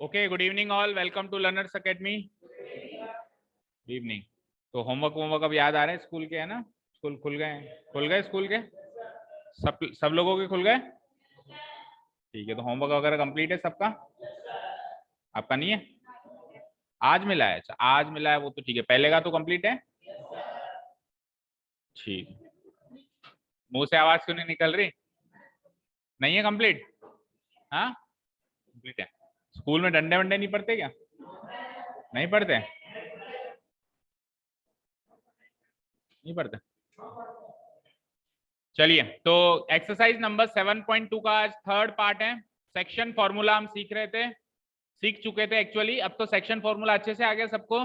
Okay, good evening all, welcome to learners academy. Good evening. तो homework अब याद आ रहे हैं स्कूल के, है ना? स्कूल खुल गए हैं? खुल गए स्कूल के? सब लोगों के खुल गए? ठीक है, तो होमवर्क वगैरह कंप्लीट है सबका? आपका नहीं है? आज मिला है? अच्छा, आज मिला है वो तो ठीक है, पहले का तो कंप्लीट है। ठीक, मुंह से आवाज क्यों नहीं निकल रही? नहीं है कंप्लीट? हाँ कंप्लीट है। स्कूल में डंडे वंडे नहीं पड़ते क्या? नहीं पड़ते? नहीं पड़ते? चलिए, तो एक्सरसाइज नंबर 7.2 का आज थर्ड पार्ट है। सेक्शन फॉर्मूला हम सीख चुके थे एक्चुअली। अब तो सेक्शन फॉर्मूला अच्छे से आ गया सबको।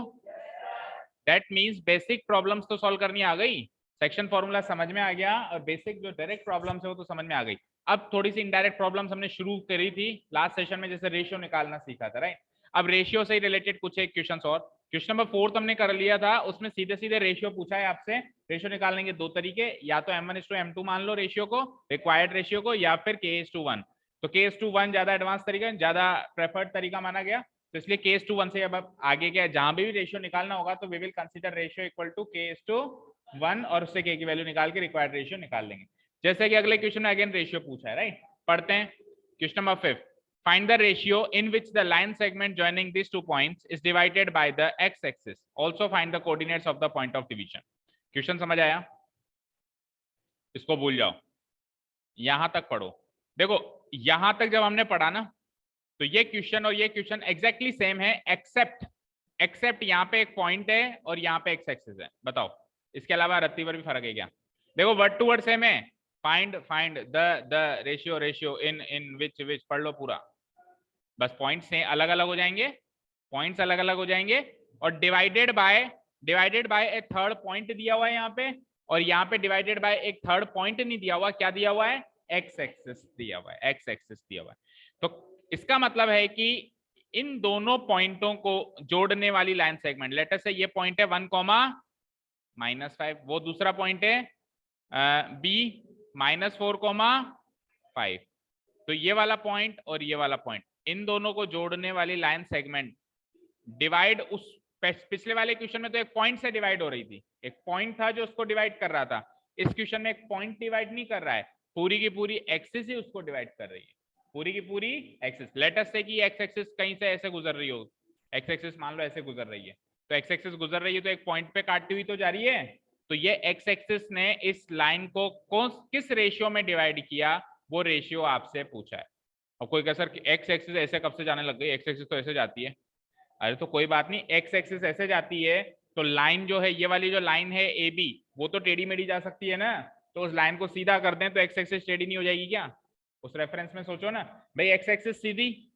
दैट मींस बेसिक प्रॉब्लम्स तो सॉल्व करनी आ गई, सेक्शन फॉर्मूला समझ में आ गया, और बेसिक जो डायरेक्ट प्रॉब्लम्स है वो तो समझ में आ गई। अब थोड़ी सी इनडायरेक्ट प्रॉब्लम्स हमने शुरू करी थी लास्ट सेशन में, जैसे रेशियो निकालना सीखा था, राइट? अब रेशियो से रिलेटेड कुछ एक क्वेश्चन और, क्वेश्चन नंबर 4 हमने कर लिया था, उसमें सीधे सीधे रेशियो पूछा है आपसे। रेशियो निकालने के दो तरीके, या तो m1:m2 मान लो रेशियो को, रिक्वायर्ड रेशियो को, या फिर k:1। तो k:1 ज्यादा एडवांस तरीका, ज्यादा प्रेफर्ड तरीका माना गया, तो इसलिए k:1 से अब आगे क्या, जहां भी रेशियो निकालना होगा तो we will consider ratio equal to k:1, और उससे k की वैल्यू निकाल के रिक्वायर्ड रेशियो निकाल लेंगे। जैसे कि अगले क्वेश्चन में अगेन रेशियो पूछा है, राइट? पढ़ते हैं question number 5। Find the ratio in which the line segment joining these 2 points is divided by the x-axis. Also find the coordinates of the point of division. Question समझ आया? इसको भूल जाओ, यहां तक पढ़ो। देखो, यहां तक जब हमने पढ़ा ना, तो ये क्वेश्चन और ये क्वेश्चन एग्जैक्टली सेम है, एक्सेप्ट यहाँ पे एक पॉइंट है और यहाँ पे एक्स एक्सिस है। बताओ, इसके अलावा रत्ती पर भी फर्क है क्या? देखो, वर्ड टू वर्ड सेम है। फाइंड द रेशियो इन विच पढ़ लो पूरा, बस पॉइंट्स से अलग अलग हो जाएंगे, पॉइंट्स अलग अलग हो जाएंगे, और divided by A third point दिया हुआ है यहाँ पे, और यहाँ पे डिवाइडेड बाय एक थर्ड पॉइंट नहीं दिया हुआ, क्या दिया हुआ है? एक्स एक्सिस दिया हुआ है, एक्स एक्सिस दिया हुआ है। तो इसका मतलब है कि इन दोनों पॉइंटों को जोड़ने वाली लाइन सेगमेंट, लेटर से ये पॉइंट है 1,-5, वो दूसरा पॉइंट है बी -4,5। तो ये वाला पॉइंट और ये वाला पॉइंट, इन दोनों को जोड़ने वाली लाइन सेगमेंट डिवाइड, उस पिछले वाले क्वेश्चन में तो एक पॉइंट से डिवाइड हो रही थी, एक पॉइंट था जो उसको डिवाइड कर रहा था। इस क्वेश्चन में एक पॉइंट डिवाइड नहीं कर रहा है, पूरी की पूरी एक्सिस ही उसको डिवाइड कर रही है, पूरी की पूरी एक्सिस। लेट अस से कि एक्स एक्सिस कहीं से ऐसे गुजर रही हो, एक्स एक्सिस मान लो ऐसे गुजर रही है, तो एक्स एक्सिस गुजर रही है तो एक पॉइंट पे काटती हुई तो जा रही है। तो ये एक्स एक्सिस ने इस लाइन को किस रेशियो में डिवाइड किया, वो रेशियो आपसे पूछा है। अब कोई कह सर एक्स एक्सिस ऐसे कब से जाने लग गई, एक्स एक्सिस तो ऐसे जाती है। अरे तो कोई बात नहीं, एक्स एक्सिस ऐसे जाती है तो लाइन जो है, ये वाली जो लाइन है ए बी, वो तो टेढ़ी मेढ़ी जा सकती है ना, तो उस लाइन को सीधा कर दें तो एक्स एक्सिस टेढ़ी नहीं हो जाएगी क्या? उस रेफरेंस में सोचो ना भाई, एक्स एक्सिस सीधी,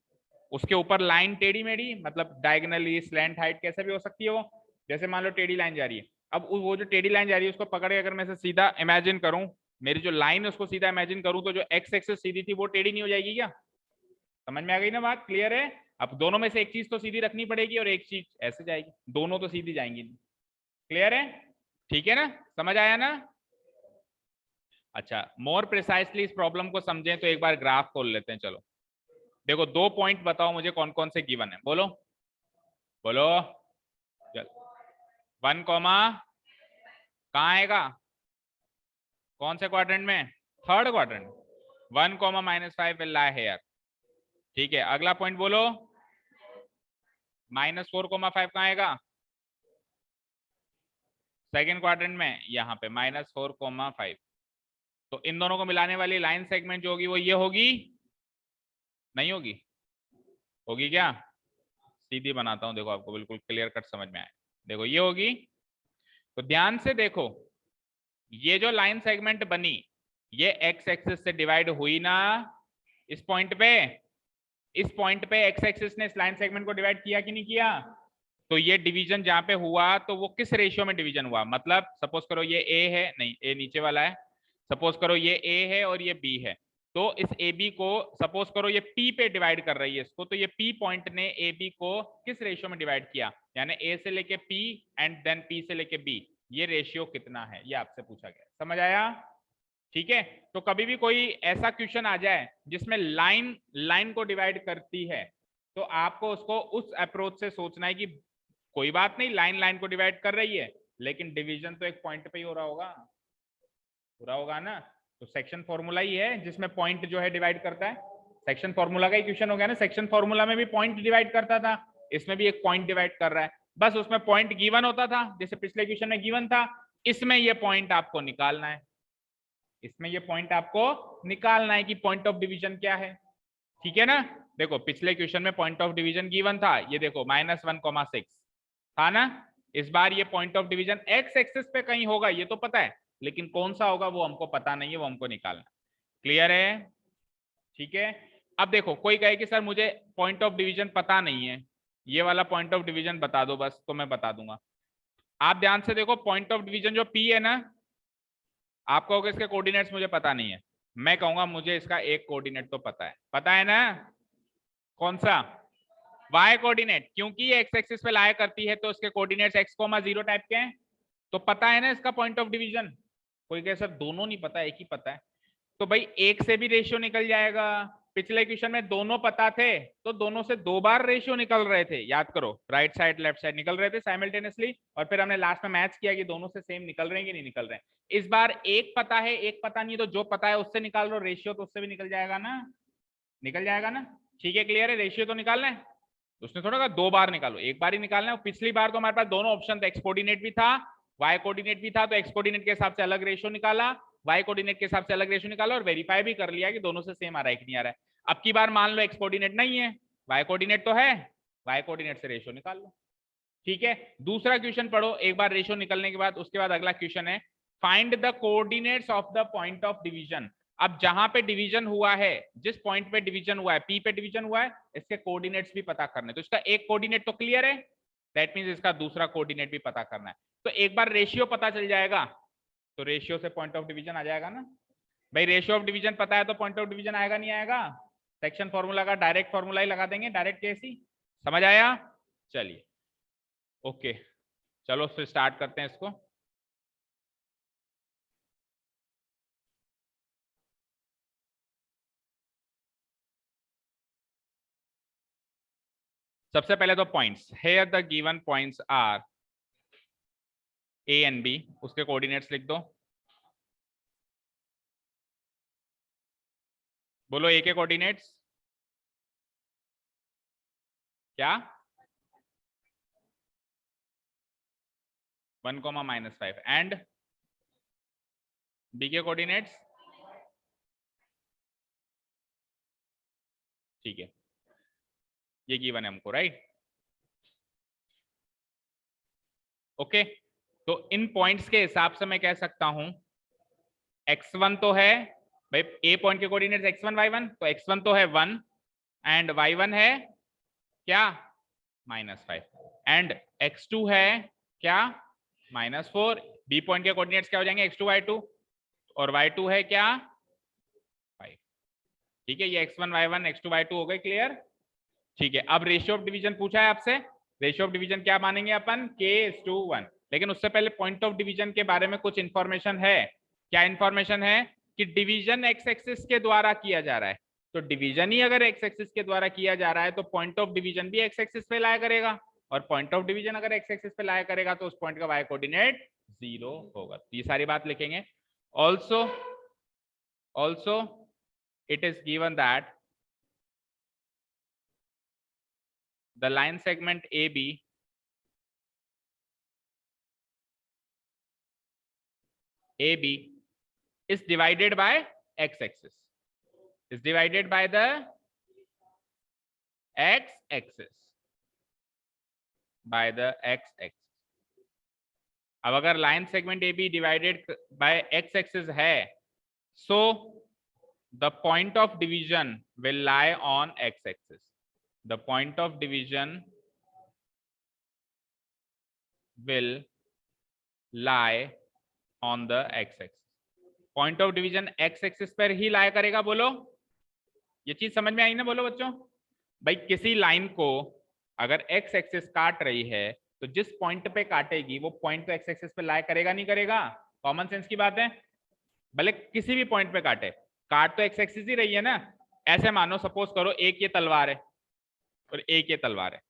उसके ऊपर लाइन टेढ़ी मेढ़ी, मतलब डायगनली स्लैंट हाइट कैसे भी हो सकती है वो। जैसे मान लो टेढ़ी लाइन जा रही है, अब वो जो टेढ़ी लाइन जा रही है उसको पकड़ के अगर मैं सीधा इमेजिन करूं, मेरी जो लाइन है उसको सीधा इमेजिन करूं, तो जो एक्स एक्सिस सीधी थी वो टेढ़ी नहीं हो जाएगी क्या? समझ में आ गई ना बात? क्लियर है? अब दोनों में से एक चीज तो सीधी रखनी पड़ेगी और एक चीज ऐसे जाएगी, दोनों तो सीधी जाएंगी नहीं। क्लियर है? ठीक है ना? समझ आया ना? अच्छा, मोर प्रिसाइसली इस प्रॉब्लम को समझें तो एक बार ग्राफ खोल लेते हैं। चलो देखो, 2 पॉइंट बताओ मुझे कौन कौन से गिवन है, बोलो बोलो। चल 1, कहाँ आएगा, कौन से क्वाड्रेंट में? Third quadrant. 1, -5 will lie here. ठीक है, अगला पॉइंट बोलो। -4,5 कहाँ आएगा? सेकेंड क्वाड्रेंट में, यहाँ पे -4,5। तो इन दोनों को मिलाने वाली लाइन सेगमेंट जो होगी वो ये होगी, नहीं होगी? होगी क्या? सीधी बनाता हूं, देखो आपको बिल्कुल क्लियर कट समझ में आए। देखो ये होगी, तो ध्यान से देखो, ये जो लाइन सेगमेंट बनी, ये एक्स एक्सिस से डिवाइड हुई ना इस पॉइंट पे? इस पॉइंट पे एक्स एक्सिस ने इस लाइन सेगमेंट को डिवाइड किया कि नहीं किया? तो ये डिवीजन जहां पे हुआ तो वो किस रेशियो में डिवीजन हुआ? मतलब सपोज करो ये ए है, नहीं ए नीचे वाला है, सपोज करो ये ए है और ये बी है, तो इस ए बी को सपोज करो ये पी पे डिवाइड कर रही है इसको, तो ये पी पॉइंट ने ए बी को किस रेशियो में डिवाइड किया, यानी ए से लेके पी एंड देन पी से लेके बी, ये रेशियो कितना है, ये आपसे पूछा गया। समझ आया? ठीक है, तो कभी भी कोई ऐसा क्वेश्चन आ जाए जिसमें लाइन को डिवाइड करती है, तो आपको उसको उस अप्रोच से सोचना है कि कोई बात नहीं, लाइन लाइन को डिवाइड कर रही है, लेकिन डिवीजन तो एक पॉइंट पे ही हो रहा होगा ना। तो सेक्शन फॉर्मूला ही है जिसमें पॉइंट जो है डिवाइड करता है। सेक्शन फॉर्मूला का ही क्वेश्चन हो गया ना, सेक्शन फॉर्मूला में भी पॉइंट डिवाइड करता था, इसमें भी एक पॉइंट डिवाइड कर रहा है, बस उसमें पॉइंट गिवन होता था, जैसे पिछले क्वेश्चन में गिवन था। इसमें ये पॉइंट आपको निकालना है, इसमें ये पॉइंट आपको निकालना है कि पॉइंट ऑफ डिवीजन क्या है। ठीक है ना। देखो पिछले क्वेश्चन में पॉइंट ऑफ डिवीजन गिवन था, ये देखो -1,6 था ना। इस बार ये point of division X axis पे कहीं होगा, ये तो पता है, लेकिन कौन सा होगा वो हमको पता नहीं है, वो हमको निकालना। क्लियर है? ठीक है। अब देखो कोई कहे कि सर मुझे पॉइंट ऑफ डिवीजन पता नहीं है, ये वाला पॉइंट ऑफ डिवीजन बता दो बस, तो मैं बता दूंगा। आप ध्यान से देखो, पॉइंट ऑफ डिवीजन जो P है ना, आप कहोगे इसके कोऑर्डिनेट्स मुझे पता नहीं है, मैं कहूंगा मुझे इसका एक कोऑर्डिनेट तो पता है ना। कौन सा? y कोऑर्डिनेट, क्योंकि ये x एक्सिस पे लाया करती है तो इसके कोऑर्डिनेट्स x, 0 टाइप के हैं, तो पता है ना इसका पॉइंट ऑफ डिवीजन। कोई कहे सर दोनों नहीं पता, एक ही पता है, तो भाई एक से भी रेशियो निकल जाएगा। पिछले क्वेश्चन में दोनों पता थे तो दोनों से 2 बार रेशियो निकल रहे थे, याद करो, राइट साइड लेफ्ट साइड निकल रहे थे साइमल्टेनियसली, और फिर हमने लास्ट में मैच किया कि दोनों से सेम निकल रहे हैं कि नहीं निकल रहे हैं। इस बार एक पता है एक पता नहीं, तो जो पता है उससे निकाल लो रेशियो, तो उससे भी निकल जाएगा ना, निकल जाएगा ना। ठीक है, क्लियर है? रेशियो तो निकालना है, उसने थोड़ा कहा 2 बार निकालो, एक बार ही निकालना है। पिछली बार तो हमारे पास दोनों ऑप्शन थे, एक्स कोऑर्डिनेट भी था वाई कोऑर्डिनेट भी था, तो एक्स कोऑर्डिनेट के हिसाब से अलग रेशियो निकाला, वाई कोऑर्डिनेट के हिसाब से अलग रेशियो निकाला, और वेरीफाई भी कर लिया कि दोनों से सेम आ रहा है कि नहीं आ रहा है। अब की बार मान लो एक्स कोऑर्डिनेट नहीं है, वाई कोऑर्डिनेट तो है, वाई कोऑर्डिनेट से रेशियो निकाल लो। ठीक है, दूसरा क्वेश्चन पढ़ो एक बार रेशियो निकलने के बाद, उसके बाद अगला क्वेश्चन है find the coordinates of the point of division. अब जहां पे डिवीजन हुआ है, जिस पॉइंट पे डिवीजन हुआ है, पी पे डिवीजन हुआ है, इसके कोऑर्डिनेट्स भी पता करने। तो इसका एक कोऑर्डिनेट तो क्लियर है, दैट मींस इसका दूसरा कोऑर्डिनेट भी पता करना है। तो एक बार रेशियो पता चल जाएगा तो रेशियो से पॉइंट ऑफ डिवीजन आ जाएगा ना। भाई रेशियो ऑफ डिवीजन पता है तो पॉइंट ऑफ डिवीजन आएगा नहीं आएगा? सेक्शन फॉर्मूला का डायरेक्ट फॉर्मूला ही लगा देंगे, डायरेक्ट कैसी, समझ आया? चलिए ओके, चलो फिर स्टार्ट करते हैं इसको। सबसे पहले तो points, here the given points are A and B, उसके कोऑर्डिनेट्स लिख दो। बोलो ए के कोऑर्डिनेट्स क्या? 1,-5 एंड बी के कोऑर्डिनेट्स, ठीक है, ये गिवन है हमको, राइट? ओके, तो इन पॉइंट्स के हिसाब से मैं कह सकता हूं x1 तो है, भाई ए पॉइंट के कोऑर्डिनेट्स x1 y1, तो x1 तो है 1 एंड y1 है क्या? -5 एंड x2 है क्या? -4। बी पॉइंट के कोऑर्डिनेट्स क्या हो जाएंगे? x2 y2, और y2 है क्या? 5। ठीक है, ये x1 y1 x2 y2 हो गए, क्लियर? ठीक है, अब रेशियो ऑफ डिवीजन पूछा है आपसे, रेशियो ऑफ डिवीजन क्या मानेंगे अपन? k:1। लेकिन उससे पहले पॉइंट ऑफ डिवीजन के बारे में कुछ इंफॉर्मेशन है। क्या इंफॉर्मेशन है? कि डिवीजन एक्स एक्सिस के द्वारा किया जा रहा है, तो डिवीजन ही अगर एक्स एक्सिस के द्वारा किया जा रहा है तो पॉइंट ऑफ डिवीजन भी एक्स एक्सिस पे लाया करेगा, और पॉइंट ऑफ डिवीजन अगर एक्स एक्सिस पे लाया करेगा तो उस पॉइंट का वाई कोऑर्डिनेट 0 होगा। ये सारी बात लिखेंगे। Also it is given that the line segment AB is divided by x axis, is divided by the x axis, by the x axis। अब अगर line segment A B divided by X axis है, so the point of division will lie on X axis, the point of division will lie on the X axis. Point of division X axis पर ही लाई करेगा, बोलो ये चीज समझ में आई ना? बोलो बच्चों, भाई किसी लाइन को अगर एक्स एक्सिस काट रही है तो जिस पॉइंट पे काटेगी वो पॉइंट तो एक्स एक्सिस पे लाई करेगा नहीं करेगा? कॉमन सेंस की बात है, भले किसी भी पॉइंट पे काटे, काट तो एक्स एक्सिस ही रही है ना। ऐसे मानो, सपोज करो एक ये तलवार है, और एक ये तलवार है।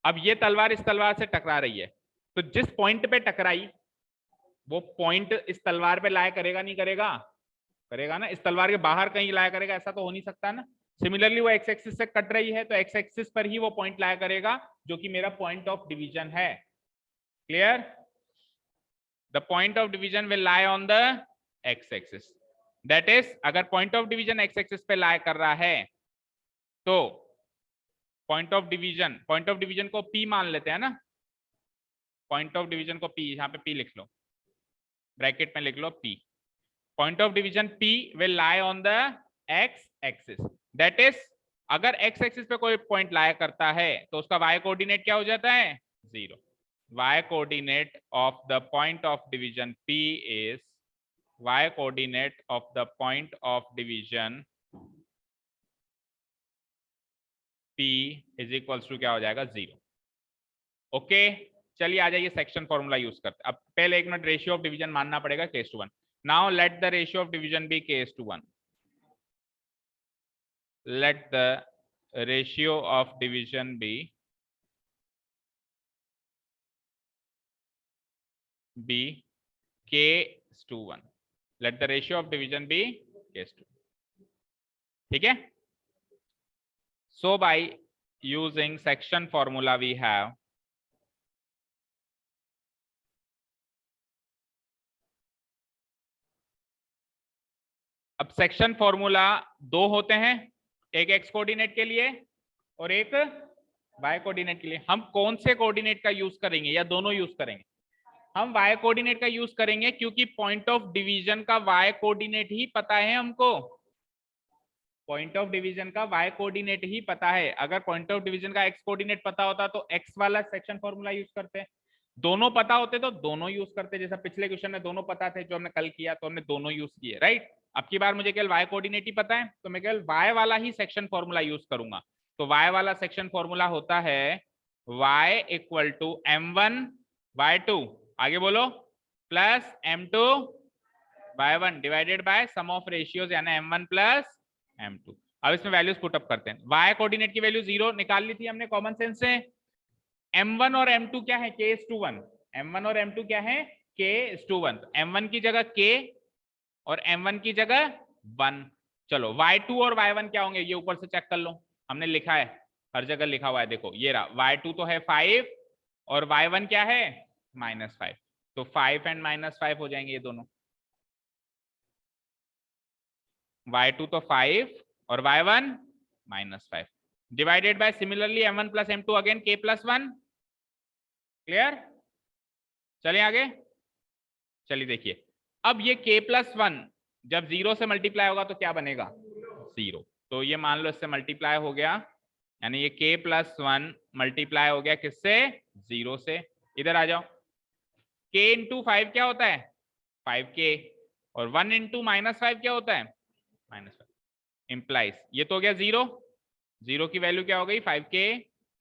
अब ये तलवार इस तलवार से टकरा रही है, तो जिस पॉइंट पे टकराई वो पॉइंट इस तलवार पे लाया करेगा नहीं करेगा? करेगा ना। इस तलवार के बाहर कहीं लाया करेगा? ऐसा तो हो नहीं सकता ना। सिमिलरली वो एक्स एक्सिस से कट रही है तो एक्स एक्सिस पर ही वो पॉइंट लाया करेगा जो कि मेरा पॉइंट ऑफ डिवीजन है। Clear? The point of division will lie on the X axis. That is अगर point of division X axis पे लाई कर रहा है तो पॉइंट ऑफ डिवीजन को P मान लेते हैं ना। पॉइंट ऑफ डिवीजन को P, यहाँ पे P लिख लो, ब्रैकेट में लिख लो P। Point of division P will lie on the X axis. That is अगर एक्स एक्सिस पे कोई पॉइंट लाया करता है तो उसका y कोऑर्डिनेट क्या हो जाता है? 0। y coordinate of the point of division P is y coordinate of the point of division P is equals to क्या हो जाएगा? 0। ओके, चलिए आ जाइए सेक्शन फॉर्मूला यूज करते हैं। अब पहले 1 मिनट रेशियो ऑफ डिवीजन मानना पड़ेगा k/1। Now let the ratio of division be k/1। let the ratio of division be k/1। let the ratio of division be k/2। ठीक है। so by using section formula we have अब section formula दो होते हैं, एक x coordinate के लिए और एक वाई कोऑर्डिनेट के लिए। हम कौन से कोऑर्डिनेट का यूज करेंगे या दोनों यूज करेंगे? हम वाई कोऑर्डिनेट का यूज करेंगे क्योंकि पॉइंट ऑफ डिवीजन का वाई कोऑर्डिनेट ही पता है हमको। पॉइंट ऑफ डिवीजन का वाई कोऑर्डिनेट ही पता है। अगर पॉइंट ऑफ डिवीजन का एक्स कोऑर्डिनेट पता होता तो एक्स वाला सेक्शन फॉर्मूला यूज करते। दोनों पता होते तो दोनों यूज करते। जैसा पिछले क्वेश्चन में दोनों पता थे जो हमने कल किया तो हमने दोनों यूज किए, राइट। अब की बार मुझे केवल वाई कोऑर्डिनेट ही पता है तो मैं केवल वाई वाला ही सेक्शन फॉर्मूला यूज करूंगा। तो वाई वाला सेक्शन फॉर्मूला होता है y equal to m1 y2, आगे बोलो, plus m2 y1 divided by sum of ratios यानी m1 प्लस m2। अब इसमें वैल्यूज पुट अप करते हैं। y कोऑर्डिनेट की वैल्यू 0 निकाल ली थी हमने कॉमन सेंस से। m1 और m2 क्या है? k/1। m1 और m2 क्या है? k/1। m1 की जगह k और m1 की जगह 1। चलो y2 और y1 क्या होंगे ये ऊपर से चेक कर लो, हमने लिखा है, हर जगह लिखा हुआ है, देखो ये रहा। y2 तो है 5 और y1 क्या है? -5। तो 5 एंड -5 हो जाएंगे ये दोनों। y2 तो 5 और y1 -5 divided by similarly m1 plus m2 again k+1। Clear? चलिए आगे। चलिए देखिए, अब ये k+1 जब 0 से मल्टीप्लाई होगा तो क्या बनेगा? 0। तो ये मान लो इससे मल्टीप्लाई हो गया, यानी ये k+1 मल्टीप्लाई हो गया किससे? 0 से। इधर आ जाओ, k इंटू 5 क्या होता है? 5k और 1 इंटू -5 क्या होता है? -5 इंप्लाइज ये तो हो गया 0। 0 की वैल्यू क्या हो गई? 5k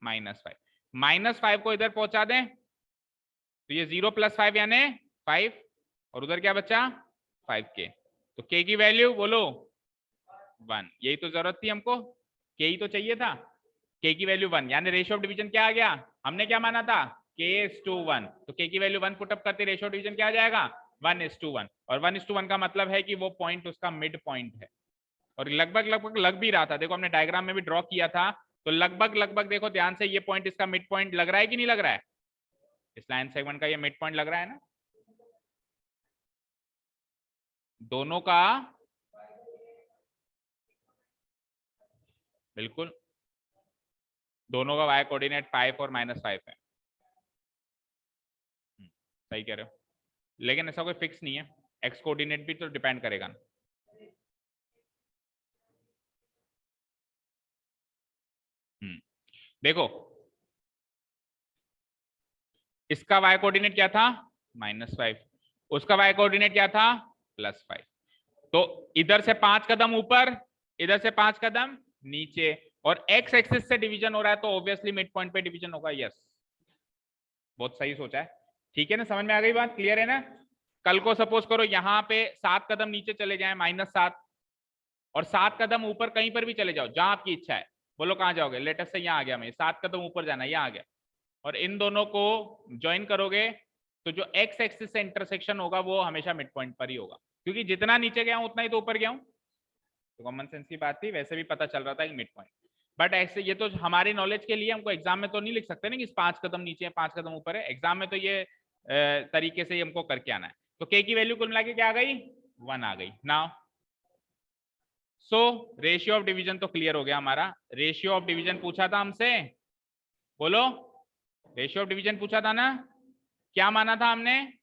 -5। -5 को इधर पहुंचा दें तो ये 0 + 5 यानी 5 और उधर क्या बचा? 5k। तो k की वैल्यू बोलो 1। यही तो जरूरत थी हमको, k ही तो चाहिए था। k की वैल्यू 1 यानी रेशियो ऑफ डिवीजन क्या आ गया? हमने क्या माना था? k/1। तो k की वैल्यू 1 पुटअप करते रेशियो ऑफ डिवीजन क्या आ जाएगा? 1/1। और 1/1 का मतलब है कि वो पॉइंट उसका मिड पॉइंट है और लगभग लगभग लग भी रहा था। देखो हमने डायग्राम में भी ड्रॉ किया था तो लगभग लगभग देखो ध्यान से, ये पॉइंट इसका मिड पॉइंट लग रहा है कि नहीं लग रहा है? इस लाइन सेगमेंट का ये मिड पॉइंट लग रहा है ना? दोनों का बिल्कुल, दोनों का y कोऑर्डिनेट 5 और -5 है। सही कह रहे हो, लेकिन ऐसा कोई फिक्स नहीं है, x कोऑर्डिनेट भी तो डिपेंड करेगा ना। देखो इसका y कोऑर्डिनेट क्या था? -5, उसका y कोऑर्डिनेट क्या था? +5। तो इधर से 5 कदम ऊपर, इधर से 5 कदम नीचे, और x एक्सिस से डिवीजन हो रहा है तो ऑब्वियसली मिड पॉइंट पे डिवीजन होगा। यस, बहुत सही सोचा है। ठीक है ना, समझ में आ गई बात? क्लियर है ना? कल को सपोज करो यहाँ पे 7 कदम नीचे चले जाए -7 और 7 कदम ऊपर कहीं पर भी चले जाओ जहां आपकी इच्छा है, बोलो कहाँ जाओगे, लेटेस्ट से यहाँ आ गया मैं, 7 कदम ऊपर जाना है, यहाँ आ गया, और इन दोनों को ज्वाइन करोगे तो जो एक्स एक्सिस से इंटरसेक्शन होगा वो हमेशा मिड पॉइंट पर ही होगा, क्योंकि जितना नीचे गया हूं उतना ही तो ऊपर गया हूं। तो कॉमन सेंस की बात थी, वैसे भी पता चल रहा था कि मिड पॉइंट। बट ऐसे ये तो हमारी नॉलेज के लिए, हमको एग्जाम में तो नहीं लिख सकते ना कि 5 कदम नीचे है 5 कदम ऊपर है, एग्जाम में तो ये तरीके से ही हमको करके आना है। तो के की वैल्यू कुल मिला के क्या आ गई, 1 आ गई। Now so ratio of division तो क्लियर हो गया हमारा। रेशियो ऑफ डिवीजन पूछा था हमसे, बोलो रेशियो ऑफ डिवीजन पूछा था ना, क्या माना था हमने,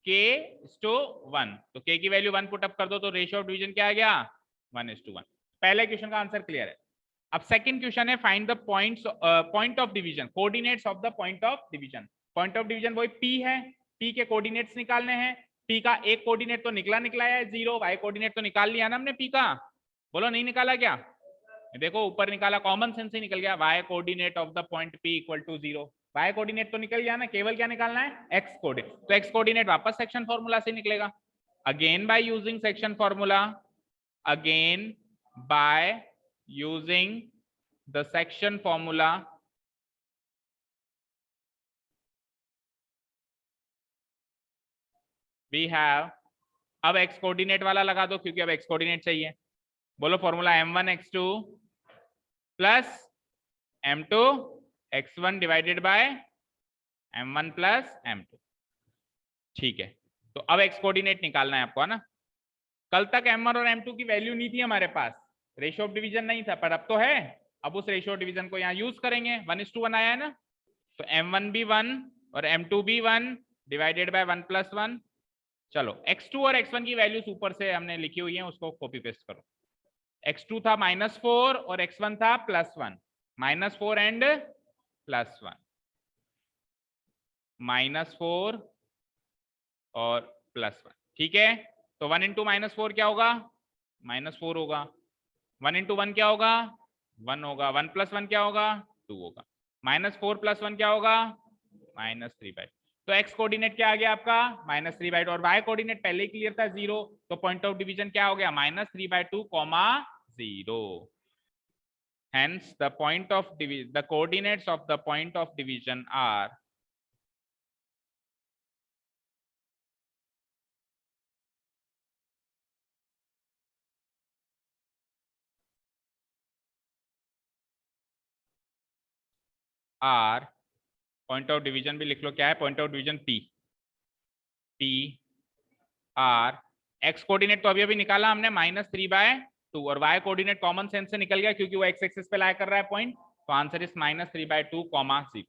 k:1, तो k की वैल्यू 1 पुट अप कर दो तो रेशियो ऑफ डिवीजन क्या आ गया, 1:1। पहले क्वेश्चन का आंसर क्लियर है। अब सेकंड क्वेश्चन है, find the point of division, coordinates of the point of division. Point of division वही p है, p के कोऑर्डिनेट्स निकालने हैं। p का एक कोऑर्डिनेट तो निकला है 0, y कोऑर्डिनेट तो निकाल लिया ना हमने p का, बोलो नहीं निकाला क्या, देखो ऊपर निकाला, कॉमन सेंस से निकल गया, y coordinate of the point p equal to 0, y coordinate तो निकल गया ना, केवल क्या निकालना है, x कोऑर्डिनेट। तो x कोऑर्डिनेट वापस सेक्शन फार्मूला से निकलेगा, again by using section formula, again by using the section formula, we have, अब x कोऑर्डिनेट वाला लगा दो क्योंकि अब x कोऑर्डिनेट चाहिए, बोलो formula m1x2 plus m2 x1 divided by m1 plus m2। ठीक है, तो अब x कोऑर्डिनेट निकालना है आपको, है ना। कल तक m1 और m2 की वैल्यू नहीं थी हमारे पास, रेशियो ऑफ डिवीजन नहीं था, पर अब तो है। अब उस रेशियो ऑफ डिवीजन को यहाँ यूज करेंगे, 1:1 आया है ना, तो m1 भी 1 और m2 भी 1 डिवाइडेड बाय 1 + 1। चलो x2 और x1 की वैल्यूज ऊपर से हमने लिखी हुई है, उसको कॉपी पेस्ट करो। x2 था -4 और x1 था +1, -4 एंड +1, -4 और +1, ठीक है। तो 1 × -4 क्या होगा, -4 होगा, 1 × 1 क्या होगा, 1 होगा, 1 + 1 क्या होगा, 2 होगा, -4 + 1 क्या होगा, -3/2। तो x कोऑर्डिनेट क्या आ गया आपका, -3/2, और y कोऑर्डिनेट पहले ही क्लियर था 0, तो पॉइंट ऑफ डिवीजन क्या हो गया, -3/2, 0। Hence the point of division, the coordinates of the point of division are point of division भी लिख लो, क्या है point of division, P R। x coordinate तो अभी अभी निकाला हमने -3/2, और y कोऑर्डिनेट कॉमन सेंस से निकल गया क्योंकि वो x एक्सिस पे लाया कर रहा है पॉइंट, तो आंसर इज -3/2, 0।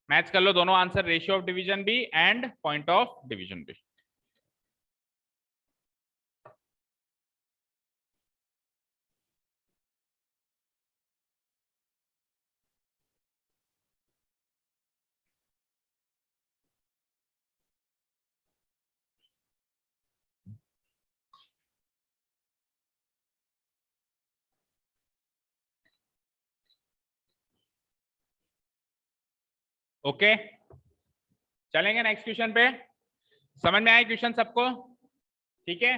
मैच कर लो दोनों आंसर, रेशियो ऑफ डिवीजन भी एंड पॉइंट ऑफ डिवीजन भी। ओके चलेंगे नेक्स्ट क्वेश्चन पे, समझ में आए क्वेश्चन सबको, ठीक है।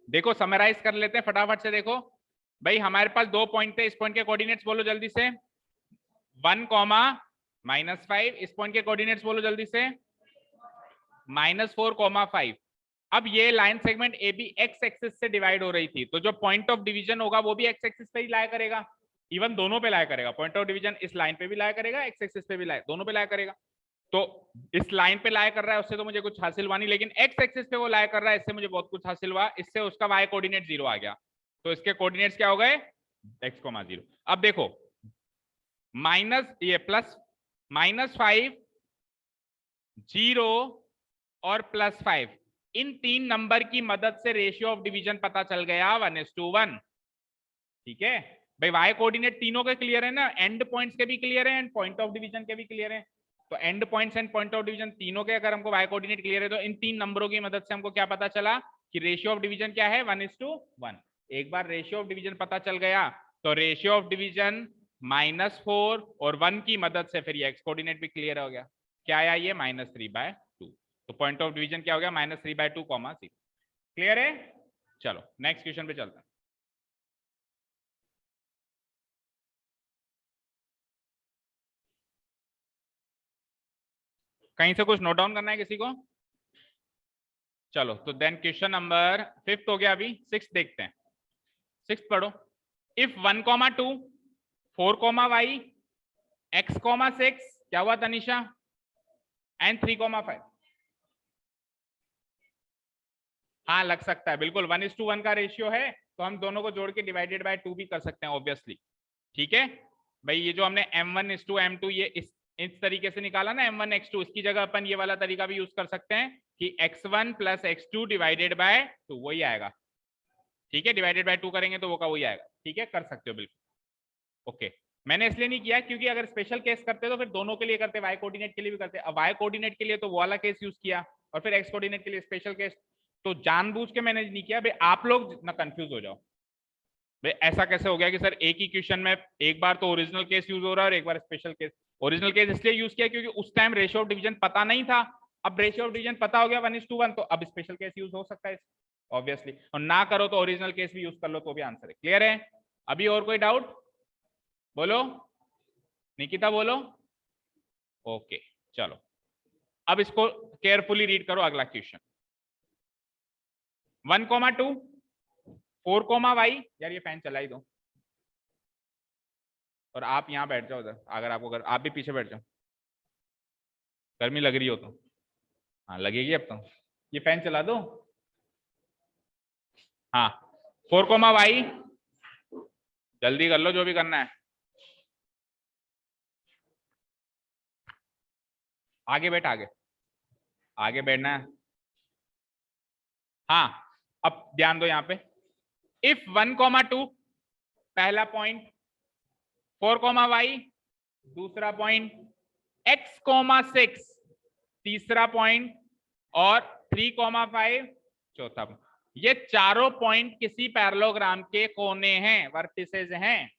देखो समराइज कर लेते हैं फटाफट से, देखो भाई हमारे पास 2 पॉइंट थे, इस पॉइंट के कोऑर्डिनेट्स बोलो जल्दी से, 1, -5, इस पॉइंट के कोऑर्डिनेट्स बोलो जल्दी से, -4, 5। अब ये line segment A B x axis से डिवाइड हो रही थी, तो जो पॉइंट ऑफ डिवीजन होगा वो भी एक्स एक्सिस पे ही लाया करेगा, इवन दोनों पे लाया करेगा, पॉइंट ऑफ डिवीजन इस लाइन पे भी लाया करेगा, एक्स एक्सिस पे भी लाया, दोनों पे लाया करेगा। तो इस लाइन पे लाया कर रहा है उससे तो मुझे कुछ हासिल हुआ नहीं, लेकिन एक्स एक्सिस पे वो लाया कर रहा है, इससे मुझे बहुत कुछ हासिल हुआ, इससे उसका वाई कोऑर्डिनेट 0 आ गया, तो इसके कोऑर्डिनेट्स क्या हो गए, x, 0। अब देखो -5, 0 और +5, इन 3 नंबर की मदद से रेशियो ऑफ डिवीजन पता चल गया 1:1, ठीक है भाई। वाई कोऑर्डिनेट तीनों के क्लियर है ना, एंड पॉइंट्स के भी क्लियर है एंड पॉइंट ऑफ डिवीजन के भी क्लियर है, तो and points and point of division तीनों के अगर हमको वाई कोऑर्डिनेट क्लियर है, तो इन 3 नंबरों की मदद से हमको क्या पता चला कि रेशियो ऑफ डिवीजन क्या है, 1:1। एक बार रेशियो ऑफ डिवीजन पता चल गया तो रेशियो ऑफ डिवीजन -4 और 1 की मदद से फिर ये एक्स कोऑर्डिनेट भी क्लियर हो गया, क्या आया ये, -3/2। तो पॉइंट ऑफ डिवीजन क्या हो गया, -3/2, 0। क्लियर है, चलो नेक्स्ट क्वेश्चन पे चलते हैं। कहीं से कुछ नोट डाउन करना है किसी को? चलो तो देन क्वेश्चन नंबर 5 हो गया, अभी 6 देखते हैं। 6 पढ़ो। इफ 1,2 4, y x, 6 क्या हुआ तनिषा, एंड 3,5। हाँ लग सकता है बिल्कुल, 1:1 का रेशियो है तो हम दोनों को जोड़ के डिवाइडेड बाय 2 भी कर सकते हैं ऑब्वियसली। ठीक है भाई, ये जो हमने m1:m2 ये इस तरीके से निकाला ना m1 x2, इसकी जगह अपन ये वाला तरीका भी यूज कर सकते हैं कि x1 + x2 डिवाइडेड बाय 2 वही आएगा। ठीक है, डिवाइडेड बाय 2 करेंगे तो वो का वही आएगा। ठीक है, कर सकते हो बिल्कुल। ओके, मैंने इसलिए नहीं किया क्योंकि अगर स्पेशल केस करते तो फिर दोनों के लिए करते, वाई कोऑर्डिनेट के लिए भी करते। अब वाई कोऑर्डिनेट के लिए तो वो वाला केस यूज किया और फिर एक्स कोऑर्डिनेट के लिए स्पेशल केस, तो जानबूझ के मैंने नहीं किया भाई आप लोग ना कंफ्यूज हो जाओ। भाई ऐसा कैसे हो गया कि सर एक ही क्वेश्चन में एक बार तो ओरिजिनल केस यूज हो रहा है और एक बार स्पेशल केस। ओरिजिनल केस इसलिए यूज किया क्योंकि उस टाइम रेशियो ऑफ डिवीजन पता नहीं था, अब रेशियो ऑफ डिवीजन पता हो गया 1:1, तो अब स्पेशल केस यूज हो सकता है ऑब्वियसली, और ना करो तो ओरिजिनल केस भी यूज कर लो तो भी आंसर है। क्लियर है? अभी और कोई डाउट? बोलो निकिता बोलो। ओके चलो अब इसको केयरफुली रीड करो। अगला क्वेश्चन 1,2 4, यार ये फैन चला ही दो और आप यहाँ बैठ जाओ उधर, अगर आपको आप भी पीछे बैठ जाओ, गर्मी लग रही हो तो। हाँ लगेगी अब तो, ये फैन चला दो। हाँ 4, जल्दी कर लो जो भी करना है। आगे बैठ, आगे आगे बैठना है। हाँ अब ध्यान दो यहाँ पे, इफ 1,2 पहला पॉइंट, 4, दूसरा पॉइंट, x, 6 तीसरा पॉइंट और 3, 5 चौथा पॉइंट, ये चारों पॉइंट किसी पैरेललोग्राम के कोने हैं, वर्टिसेस हैं।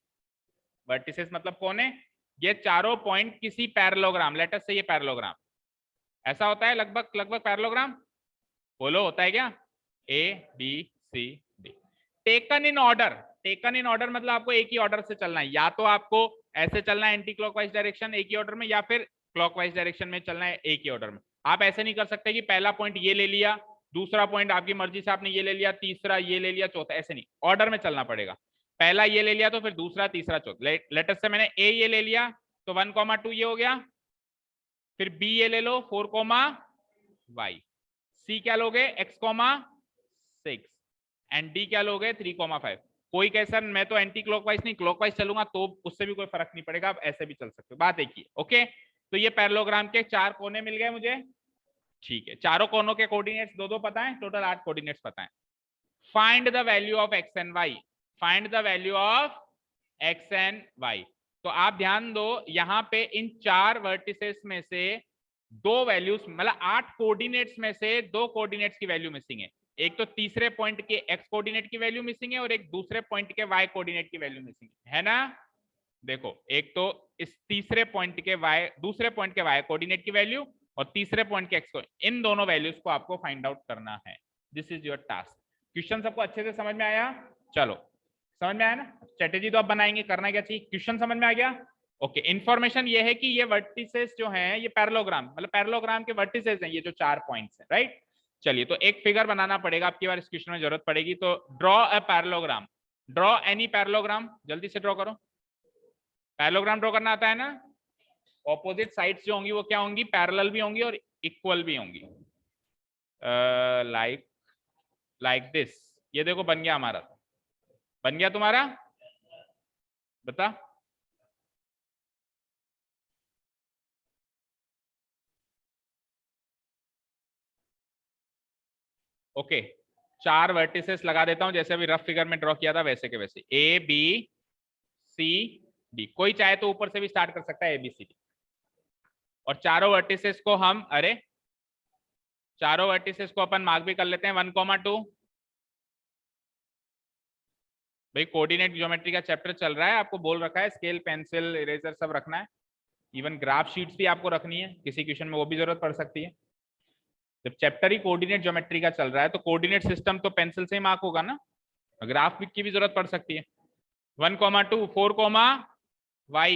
वर्टिसेस मतलब कोने, ये चारों पॉइंट किसी पैरेललोग्राम, लेट अस से ये पैरेललोग्राम ऐसा होता है लगभग लगभग पैरेललोग्राम, बोलो होता है क्या? A B C D taken in order. Taken in order मतलब आपको एक ही ऑर्डर से चलना है, या तो आपको ऐसे चलना है एंटी क्लॉकवाइज डायरेक्शन एक ही ऑर्डर में, या फिर क्लॉकवाइज डायरेक्शन में चलना है एक ही ऑर्डर में। आप ऐसे नहीं कर सकते कि पहला पॉइंट ये ले लिया, दूसरा पॉइंट आपकी मर्जी से आपने ये ले लिया, तीसरा ये ले लिया, चौथा, ऐसे नहीं, ऑर्डर में चलना पड़ेगा। पहला ये ले लिया तो फिर दूसरा, तीसरा, चौथा। लेटर से मैंने ए ये ले लिया तो 1,2 ये हो गया, फिर बी ये ले लो 4, सी क्या लोगे x, 6 एंड डी क्या लोगे 3, 5। कोई कैसा, मैं तो एंटी क्लॉकवाइज नहीं क्लॉकवाइज चलूंगा तो उससे भी कोई फर्क नहीं पड़ेगा, आप ऐसे भी चल सकते हो, बात एक ही। ओके तो ये पैरेललोग्राम के 4 कोने मिल गए मुझे। ठीक है, चारों कोनों के कोऑर्डिनेट्स दो पता है, टोटल 8 कोऑर्डिनेट्स पता है। Find the value of x and y, find the value of x and y. तो आप ध्यान दो यहाँ पे इन 4 वर्टिसेस में से 2 वैल्यूज, मतलब 8 कोऑर्डिनेट्स में से 2 कोऑर्डिनेट्स की वैल्यू मिसिंग है। एक तो तीसरे पॉइंट के एक्स कोऑर्डिनेट की वैल्यू मिसिंग है और एक दूसरे पॉइंट के वाई कोऑर्डिनेट की वैल्यू मिसिंग है ना। देखो एक तो इस तीसरे पॉइंट के वाई, दूसरे पॉइंट के वाई कोऑर्डिनेट की वैल्यू और तीसरे पॉइंट के एक्स को, इन दोनों वैल्यूज को आपको फाइंड आउट करना है। This is your task. Question सबको अच्छे से समझ में आया? चलो समझ में आया ना, स्ट्रेटेजी तो आप बनाएंगे, करना क्या चाहिए, क्वेश्चन समझ में आ गया? ओके इन्फॉर्मेशन ये है कि ये वर्टिसेस जो हैं ये पैरेललोग्राम, मतलब पैरेललोग्राम के वर्टिसेस हैं ये जो 4 पॉइंट्स हैं, राइट। चलिए तो एक फिगर बनाना पड़ेगा, आपकी बार इस क्वेश्चन में जरूरत पड़ेगी, तो draw a parallelogram, draw any parallelogram, जल्दी से ड्रॉ करो। पैरेललोग्राम ड्रॉ करना आता है ना, ऑपोजिट साइड्स जो होंगी वो क्या होंगी, पैरेलल भी होंगी और इक्वल भी होंगी, लाइक दिस। ये देखो बन गया हमारा, बन गया तुम्हारा, बता। ओके 4 वर्टिसेस लगा देता हूं जैसे अभी रफ फिगर में ड्रॉ किया था वैसे के वैसे, ए बी सी डी, कोई चाहे तो ऊपर से भी स्टार्ट कर सकता है ए बी सी डी, और चारों वर्टिसेस को हम, अरे चारों वर्टिसेस को अपन मार्क भी कर लेते हैं 1,2। भाई कोऑर्डिनेट ज्योमेट्री का चैप्टर चल रहा है, आपको बोल रखा है स्केल पेंसिल इरेजर सब रखना है, इवन ग्राफ शीट्स भी आपको रखनी है, किसी क्वेश्चन में वो भी जरूरत पड़ सकती है। जब चैप्टर ही कोऑर्डिनेट ज्योमेट्री का चल रहा है तो कोऑर्डिनेट सिस्टम तो पेंसिल से ही मार्क होगा ना, ग्राफ की भी जरूरत पड़ सकती है। 1,2 4, y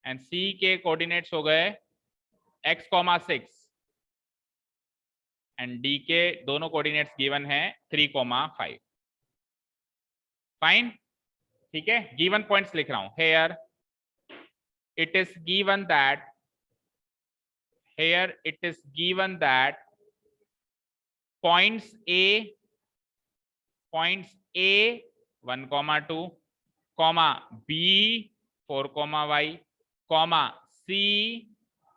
एंड सी के कोऑर्डिनेट्स हो गए x, 6 एंड डी के दोनों कोऑर्डिनेट्स गिवन है 3, 5। फाइन, ठीक है। गिवन पॉइंट्स लिख रहा हूं। Here it is given that points A 1, 2, B 4, y, C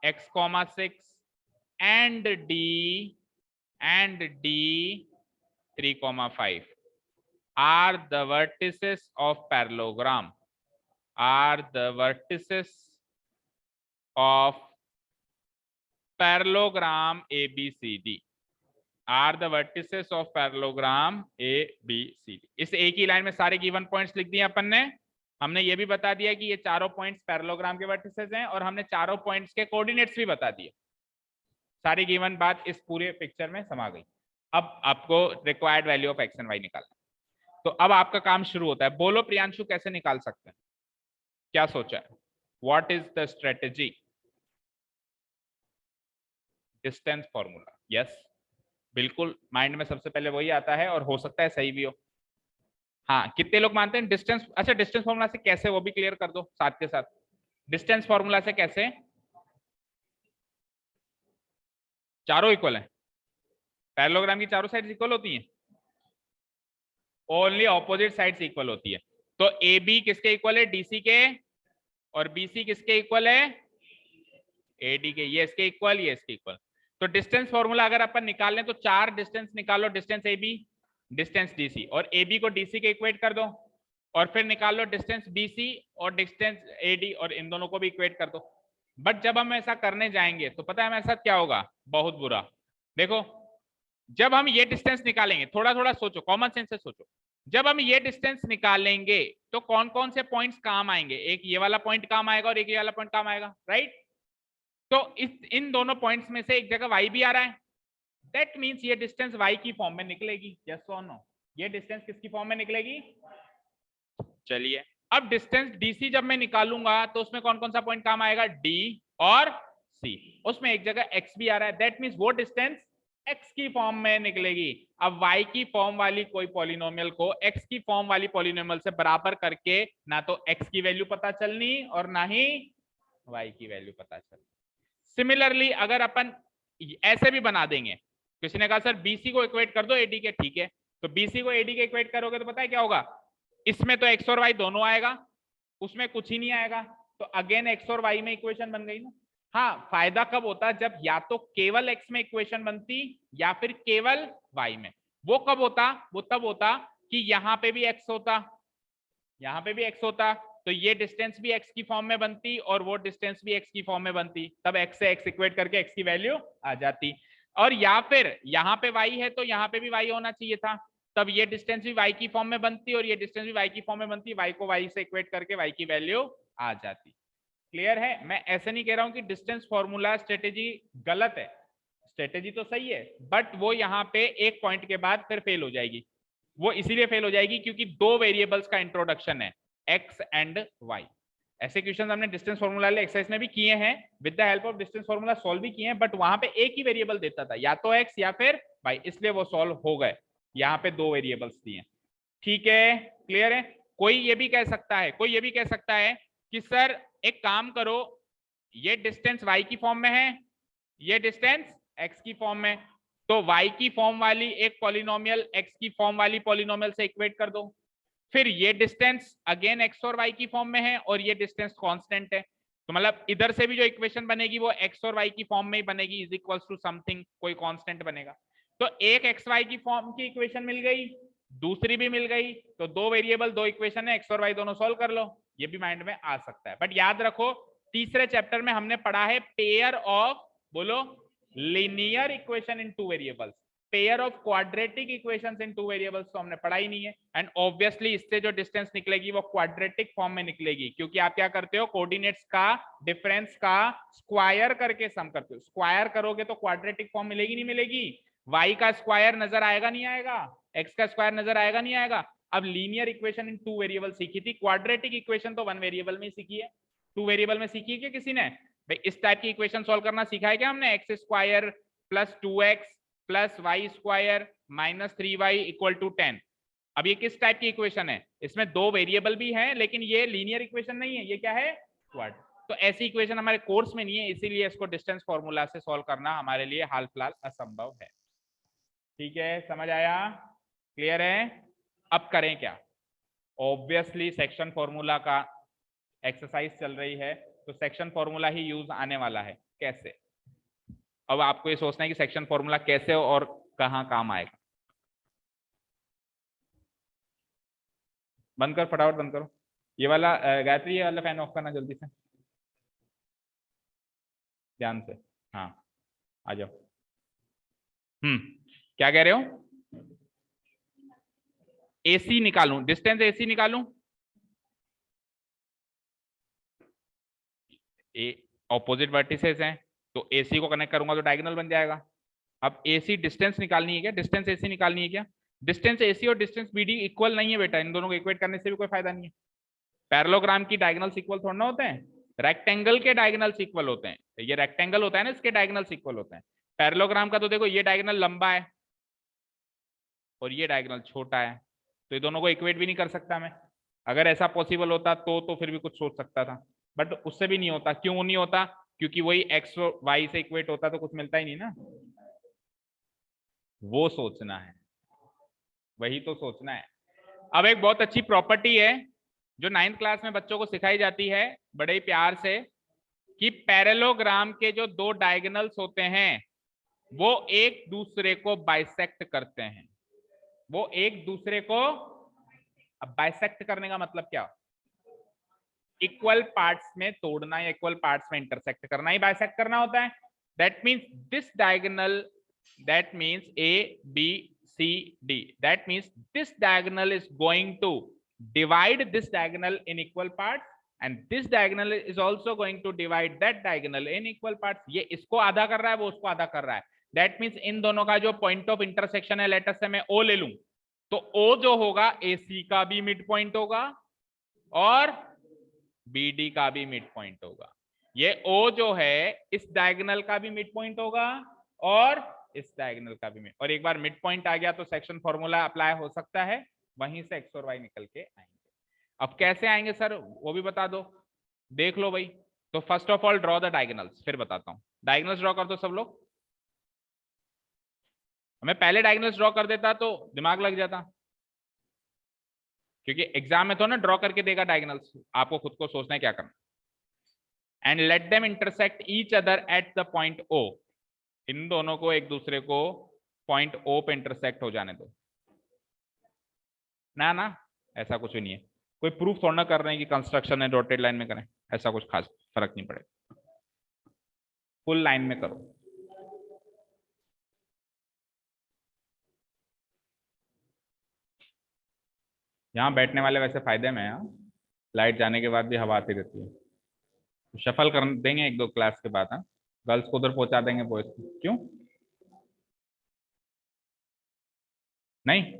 x, 6 and D 3, 5 are the vertices of parallelogram. ABCD are the vertices of parallelogram ABCD. इस एक ही लाइन में सारे गिवन पॉइंट्स लिख दिए अपन ने। हमने ये भी बता दिया कि ये चारों पॉइंट्स पैरेललोग्राम के वर्टिसेस हैं और हमने चारों पॉइंट्स के कोऑर्डिनेट्स भी बता दिए। सारी गिवन बात इस पूरे पिक्चर में समा गई। अब आपको required value of x and y निकालना। तो अब आपका काम शुरू होता है। बोलो प्रियांशु कैसे निकाल सकते हैं, क्या सोचा है? What is the strategy? Distance formula. Yes, बिल्कुल माइंड में सबसे पहले वही आता है और हो सकता है सही भी हो। हाँ, कितने लोग मानते हैं डिस्टेंस? अच्छा, डिस्टेंस फॉर्मूला से कैसे, वो भी क्लियर कर दो साथ के साथ। डिस्टेंस फॉर्मूला से कैसे? चारों इक्वल है, पैरेललोग्राम की चारों साइड्स इक्वल होती हैं, ओनली ऑपोजिट साइड्स इक्वल होती है। तो ए बी किसके इक्वल है? डीसी के, और बीसी किसके इक्वल है? एडी के। ये इसके इक्वल, ये इसके इक्वल। तो डिस्टेंस फॉर्मूला अगर अपन निकाल लें तो 4 डिस्टेंस निकालो, distance A B, distance DC, और ए बी को डीसी के इक्वेट कर दो, और फिर निकाल लो डिस्टेंस बीसी और डिस्टेंस एडी, और इन दोनों को भी इक्वेट कर दो। बट जब हम ऐसा करने जाएंगे तो पता है हमारे साथ क्या होगा? बहुत बुरा। देखो, जब हम ये डिस्टेंस निकालेंगे, थोड़ा थोड़ा सोचो, कॉमन सेंस से सोचो, जब हम ये डिस्टेंस निकालेंगे तो कौन कौन से पॉइंट्स काम आएंगे? एक ये वाला पॉइंट काम आएगा और एक ये वाला पॉइंट काम आएगा, राइट? तो इन दोनों पॉइंट्स में से एक जगह y भी आ रहा है, दैट मींस ये डिस्टेंस y की फॉर्म में निकलेगी। यस और नो? ये डिस्टेंस किसकी फॉर्म में निकलेगी? चलिए, अब डिस्टेंस डीसी जब मैं निकालूंगा तो उसमें कौन कौन सा पॉइंट काम आएगा? डी और सी। उसमें एक जगह x भी आ रहा है, दैट मींस वो डिस्टेंस x की फॉर्म में निकलेगी। अब y की फॉर्म वाली कोई पॉलिनोमियल को x की फॉर्म वाली पॉलिनोमियल से बराबर करके ना तो x की वैल्यू पता चलनी और ना ही y की वैल्यू पता चलनी। सिमिलरली अगर अपन ऐसे भी बना देंगे, किसी ने कहा सर BC को इक्वेट कर दो AD के, ठीक है, तो BC को AD के इक्वेट करोगे तो पता है क्या होगा? इसमें तो x और y दोनों आएगा, उसमें कुछ ही नहीं आएगा, तो अगेन x और y में इक्वेशन बन गई ना। हाँ, फायदा कब होता? जब या तो केवल x में इक्वेशन बनती या फिर केवल y में। वो कब होता? वो तब होता कि यहाँ पे भी x होता, यहाँ पे भी x होता, तो ये डिस्टेंस भी x की फॉर्म में बनती और वो डिस्टेंस भी x की फॉर्म में बनती, तब x से x इक्वेट करके x की वैल्यू आ जाती। और या फिर यहाँ पे y है तो यहाँ पे भी y होना चाहिए था, तब ये डिस्टेंस भी y की फॉर्म में बनती और ये डिस्टेंस भी y की फॉर्म में बनती, y को y से इक्वेट करके y की वैल्यू आ जाती। क्लियर है? मैं ऐसे नहीं कह रहा हूं कि डिस्टेंस फॉर्मूला स्ट्रेटेजी गलत है, स्ट्रेटेजी तो सही है, बट वो यहाँ पे एक पॉइंट के बाद फिर फेल हो जाएगी। वो इसीलिए फेल हो जाएगी क्योंकि दो वेरिएबल्स का इंट्रोडक्शन है, x एंड y। ऐसे क्वेश्चन हमने डिस्टेंस फॉर्मूला वाले एक्सरसाइज में भी किए हैं, with the help of distance formula solve भी किए हैं, बट वहां पे एक ही वेरिएबल देता था, या तो x या फिर y, इसलिए वो सॉल्व हो गए। यहाँ पे दो वेरिएबल्स दिए, ठीक है? क्लियर है? कोई ये भी कह सकता है, कोई ये भी कह सकता है कि सर एक काम करो, ये डिस्टेंस y की फॉर्म में है, ये डिस्टेंस x की फॉर्म में, तो y की फॉर्म वाली एक पॉलिनोमियल x की फॉर्म वाली पॉलिनोमियल से इक्वेट कर दो, फिर ये डिस्टेंस अगेन x और y की फॉर्म में है और ये डिस्टेंस कांस्टेंट है, तो मतलब इधर से भी जो इक्वेशन बनेगी वो x और y की फॉर्म में ही बनेगी, इज इक्वल्स टू समथिंग, कोई कांस्टेंट बनेगा। तो एक xy की फॉर्म की इक्वेशन मिल गई, दूसरी भी मिल गई, तो दो वेरिएबल दो इक्वेशन है, x और y दोनों सॉल्व कर लो, ये भी माइंड में आ सकता है। बट याद रखो, तीसरे चैप्टर में हमने पढ़ा है पेयर ऑफ, बोलो, linear equation in two variables, pair of quadratic equations in two variables तो हमने पढ़ा ही नहीं है। एंड ऑब्वियसली इससे जो डिस्टेंस निकलेगी वो क्वाड्रेटिक फॉर्म में निकलेगी, क्योंकि आप क्या करते हो, कोऑर्डिनेट्स का डिफरेंस का स्क्वायर करके सम करते हो, स्क्वायर करोगे तो क्वाड्रेटिक फॉर्म मिलेगी नहीं मिलेगी? y का स्क्वायर नजर आएगा नहीं आएगा? x का स्क्वायर नजर आएगा नहीं आएगा? अब linear equation in two variable सीखी थी, क्वाड्रेटिक इक्वेशन तो वन वेरिएबल में सीखी है, टू वेरिएबल में सीखी है क्या किसी ने? भाई इस टाइप की इक्वेशन सॉल्व करना सीखा है क्या हमने? एक्स स्क्वायर प्लस 2x प्लस y square minus 3y equal to 10। अब ये किस टाइप की इक्वेशन है? इसमें दो वेरिएबल भी हैं, लेकिन ये लीनियर इक्वेशन नहीं है, ये क्या है? क्वाड। तो ऐसी इक्वेशन हमारे कोर्स में नहीं है, इसीलिए इसको डिस्टेंस फॉर्मूला से सॉल्व करना हमारे लिए हाल फिलहाल असंभव है। ठीक है, समझ आया? क्लियर है? अब करें क्या? ऑब्वियसली सेक्शन फॉर्मूला का एक्सरसाइज चल रही है, तो सेक्शन फॉर्मूला ही यूज आने वाला है। कैसे? अब आपको ये सोचना है कि सेक्शन फॉर्मूला कैसे और कहां काम आएगा। बंद कर, फटाफट बंद करो ये वाला। गायत्री, ये वाला फैन ऑफ करना जल्दी से, ध्यान से। हाँ, आ जाओ। क्या कह रहे हो? एसी निकालूं, डिस्टेंस एसी निकालूं? ए ऑपोजिट वर्टिसेस हैं, तो एसी को कनेक्ट करूंगा तो डायगोनल बन जाएगा। अब एसी डिस्टेंस निकालनी है क्या? डिस्टेंस एसी निकालनी है क्या? डिस्टेंस एसी और डिस्टेंस बीडी इक्वल नहीं है बेटा, इन दोनों को इक्वेट करने से भी कोई फायदा नहीं है। पैरेललोग्राम की डायगोनल्स इक्वल थोड़ा ना होते हैं, रेक्टेंगल के डायगोनल्स इक्वल होते हैं। ये रेक्टेंगल होता है ना, इसके डायगोनल्स इक्वल होते हैं। पैरेललोग्राम का तो देखो, ये डायगोनल लंबा है और ये डायगोनल छोटा है, तो ये दोनों को इक्वेट भी नहीं कर सकता मैं। अगर ऐसा पॉसिबल होता तो फिर भी कुछ सोच सकता था, बट उससे भी नहीं होता। क्यों नहीं होता? क्योंकि वही एक्स वाई से इक्वेट होता तो कुछ मिलता ही नहीं ना। वो सोचना है, वही तो सोचना है। अब एक बहुत अच्छी प्रॉपर्टी है जो 9th क्लास में बच्चों को सिखाई जाती है बड़े ही प्यार से, कि पैरेललोग्राम के जो दो डायगोनल्स होते हैं वो एक दूसरे को बाइसेक्ट करते हैं। वो एक दूसरे को, अब बाइसेक्ट करने का मतलब क्या? इक्वल पार्ट्स में तोड़ना या इक्वल पार्ट्स में इंटरसेक्ट करना ही बाइसेक्ट करना होता है। That means this diagonal, that means A B C D, that means this diagonal is going to divide this diagonal in equal parts and this diagonal is also going to divide that diagonal in equal parts. ये इसको आधा कर रहा है, वो उसको आधा कर रहा है। That means इन दोनों का जो पॉइंट ऑफ इंटरसेक्शन है, लेटर से मैं O ले लूं, तो O जो होगा AC का भी मिड पॉइंट होगा और BD का भी मिड पॉइंट होगा। ये O जो है इस डायगोनल का भी मिड पॉइंट होगा और इस डायगोनल का भी मिड। और एक बार मिड पॉइंट आ गया तो सेक्शन फॉर्मूला अप्लाई हो सकता है, वहीं से एक्स और वाई निकल के आएंगे। अब कैसे आएंगे सर, वो भी बता दो। देख लो भाई, तो first of all draw the diagonals, फिर बताता हूं। डायगोनल्स ड्रॉ कर दो सब लोग। मैं पहले डायगोनल्स ड्रॉ कर देता तो दिमाग लग जाता, क्योंकि एग्जाम में तो ना ड्रॉ करके देगा डायगोनल्स, आपको खुद को सोचना है क्या करना। And let them intersect each other at the point O। इन दोनों को एक दूसरे को पॉइंट O पे इंटरसेक्ट हो जाने दो। ना ना, ऐसा कुछ भी नहीं है। कोई प्रूफ थोड़ा ना कर रहे हैं कि कंस्ट्रक्शन है डॉटेड लाइन में करें, ऐसा कुछ खास फर्क नहीं पड़ेगा, फुल लाइन में करो। यहाँ बैठने वाले वैसे फायदे में है, लाइट जाने के बाद भी हवा आती रहती है। तो शफल कर देंगे एक दो क्लास के बाद। हाँ, गर्ल्स को उधर पहुंचा देंगे, बॉयज को क्यों नहीं?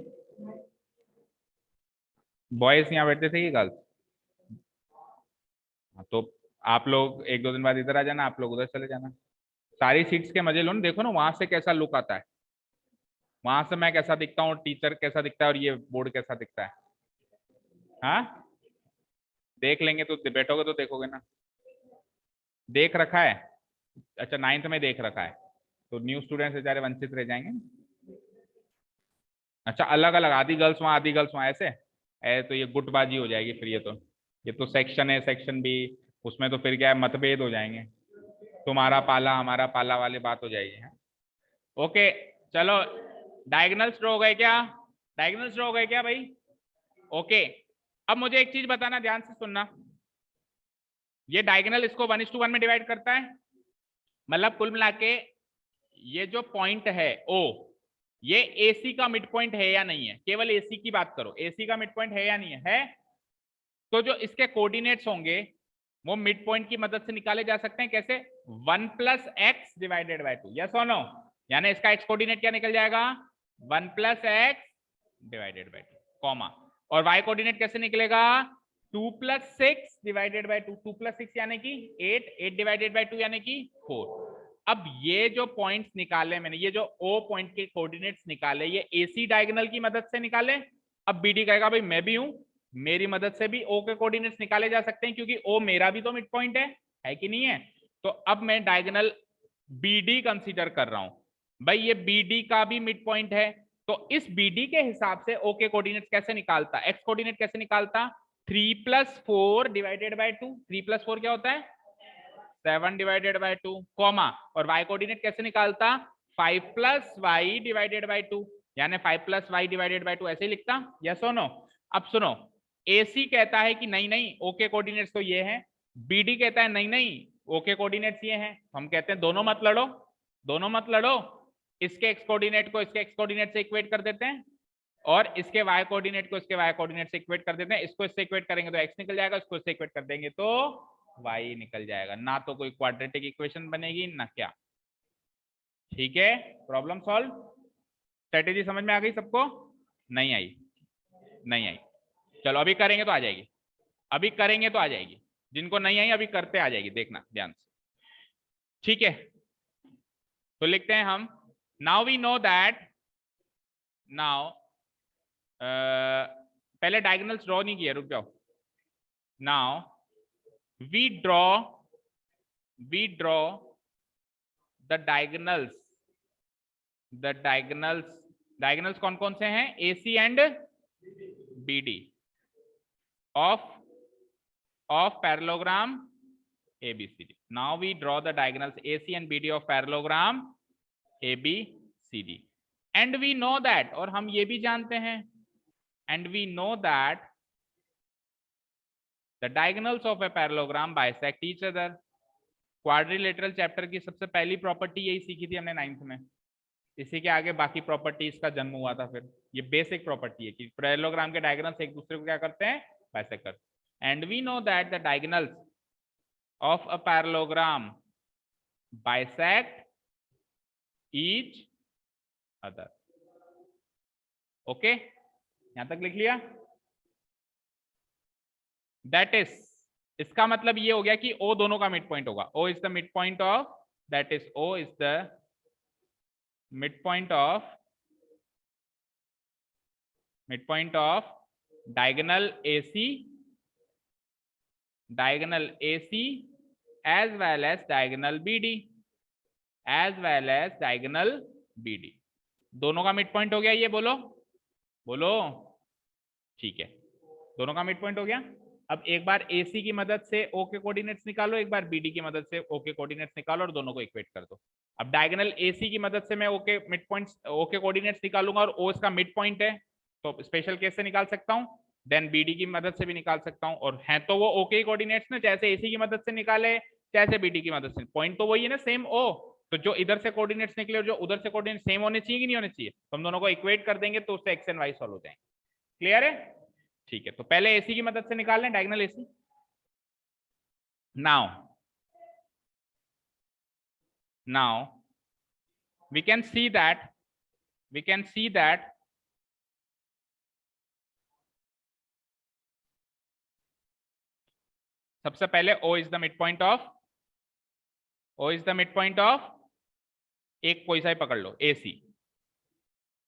बॉयज यहाँ बैठते थे कि गर्ल्स? तो आप लोग एक दो दिन बाद इधर आ जाना, आप लोग उधर चले जाना। सारी सीट्स के मजे लो ना, देखो ना वहां से कैसा लुक आता है, वहां से मैं कैसा दिखता हूँ, टीचर कैसा दिखता है और ये बोर्ड कैसा दिखता है। हाँ, देख लेंगे तो बैठोगे तो देखोगे ना। देख रखा है? अच्छा, 9th में देख रखा है, तो न्यू स्टूडेंट्स बेचारे वंचित रह जाएंगे। अच्छा, अलग अलग, आधी गर्ल्स वहाँ आधी गर्ल्स वहाँ, ऐसे तो ये गुटबाजी हो जाएगी फिर। ये तो सेक्शन है, सेक्शन भी, उसमें तो फिर क्या है, मतभेद हो जाएंगे, तुम्हारा पाला हमारा पाला वाली बात हो जाएगी। है ओके, चलो डायगोनल्स ड्रॉ हो गए क्या? डायगोनल्स ड्रॉ हो गए क्या भाई? ओके, अब मुझे एक चीज बताना, ध्यान से सुनना। ये डायगोनल इसको 1:1 में डिवाइड करता है, मतलब कुल मिला के ये जो पॉइंट है O, ये AC का मिड पॉइंट है या नहीं है? केवल AC की बात करो, AC का मिड पॉइंट है या नहीं है? है। तो जो इसके कोऑर्डिनेट्स होंगे वो मिड पॉइंट की मदद से निकाले जा सकते हैं। कैसे? 1 + x डिवाइडेड बाय 2, यस और नो? यानी इसका x कोऑर्डिनेट क्या निकल जाएगा? 1 + x डिवाइडेड बाय 2, कॉमा। और y कोऑर्डिनेट कैसे निकलेगा? 2 + 6 डिवाइडेड बाय 2, 2 + 6 यानी कि 8, 8 डिवाइडेड बाय 2 यानी कि 4। अब ये जो पॉइंट्स निकाले मैंने, ये जो ओ पॉइंट के कोऑर्डिनेट्स निकाले, ये एसी डायगोनल की मदद से निकाले। अब बीडी कहेगा भाई मैं भी हूं, मेरी मदद से भी ओ के कोऑर्डिनेट्स निकाले जा सकते हैं, क्योंकि ओ मेरा भी तो मिड पॉइंट है कि नहीं है। तो अब मैं डायगोनल बीडी कंसीडर कर रहा हूं, भाई ये बीडी का भी मिड पॉइंट है। तो इस बीडी के हिसाब से ओ के कोऑर्डिनेट्स कैसे निकालता, एक्स कोऑर्डिनेट कैसे निकालता, 3 + 4 डिवाइडेड बाय 2, 3 + 4 क्या होता है 7 डिवाइडेड बाय 2, कॉमा, और y कोऑर्डिनेट कैसे निकालता 5 + y डिवाइडेड बाय 2, यानी 5 + y डिवाइडेड बाय 2 ऐसे ही लिखता, यस और नो। अब सुनो, AC कहता है कि नहीं नहीं ओके कोऑर्डिनेट्स तो ये हैं, BD कहता है नहीं नहीं ओके कोऑर्डिनेट्स ये हैं। हम कहते हैं दोनों मत लड़ो, दोनों मत लड़ो, इसके x कोऑर्डिनेट को इसके x कोऑर्डिनेट से इक्वेट कर देते हैं, और इसके y कोऑर्डिनेट को इसके y कोऑर्डिनेट से इक्वेट कर देते हैं। इसको इससे इक्वेट करेंगे तो x निकल जाएगा, इसको इससे इक्वेट कर देंगे तो y निकल जाएगा। ना तो कोई क्वाड्रेटिक इक्वेशन बनेगी ना क्या। ठीक है, प्रॉब्लम सॉल्व। स्ट्रेटेजी समझ में आ गई सबको, नहीं आई, नहीं आई। चलो अभी करेंगे तो आ जाएगी, अभी करेंगे तो आ जाएगी, जिनको नहीं आई अभी करते आ जाएगी, देखना ध्यान से। ठीक है, तो लिखते हैं हम, now we know that, now पहले डायगोनल्स ड्रॉ नहीं किया, रुक जाओ। Now we draw the diagonals कौन कौन से हैं, AC and BD of parallelogram ABCD. Now we draw the diagonals AC and BD of parallelogram ABCD, and we know that, और हम ये भी जानते हैं, and we know that the diagonals of a parallelogram bisect each other. Quadrilateral chapter की सबसे पहली property यही सीखी थी हमने 9th में, इसी के आगे बाकी प्रॉपर्टीज का जन्म हुआ था। फिर ये बेसिक प्रॉपर्टी है कि पैरेललोग्राम के डायगोनल्स एक दूसरे को क्या करते हैं, बाइसेक्ट करते हैं। And we know that the diagonals of a parallelogram bisect each other. Okay, यहां तक लिख लिया। दैट इज, इसका मतलब ये हो गया कि O दोनों का मिड पॉइंट होगा, O is the mid point of, that is O is the midpoint of diagonal AC as well as diagonal BD, दोनों का मिड पॉइंट हो गया ये, बोलो बोलो। ठीक है, दोनों का मिड पॉइंट हो गया। अब एक बार AC की मदद से O के कोऑर्डिनेट्स निकालो, एक बार BD की मदद से O के कोऑर्डिनेट्स निकालो और दोनों को इक्वेट कर दो। अब डायगोनल AC की मदद से मैं O के मिड पॉइंट्स, O के कोऑर्डिनेट्स निकालूंगा और O इसका मिड पॉइंट है, तो स्पेशल केस से निकाल सकता हूं, देन BD की मदद से भी निकाल सकता हूं, और हैं तो वो O के कोऑर्डिनेट्स ना, जैसे AC की मदद से निकाले जैसे BD की मदद से, पॉइंट तो वही है ना, सेम O। तो जो इधर से कोऑर्डिनेट्स निकले और जो उधर से कोऑर्डिनेट सेम होने चाहिए कि नहीं होने चाहिए, तो हम दोनों को इक्वेट कर देंगे तो उससे एक्स एंड वाई सॉल्व हो जाएंगे। क्लियर है? ठीक है, तो पहले AC की मदद से निकाल लें diagonal AC। now we can see that सबसे पहले O is the midpoint of एक कोई सा ही पकड़ लो, AC।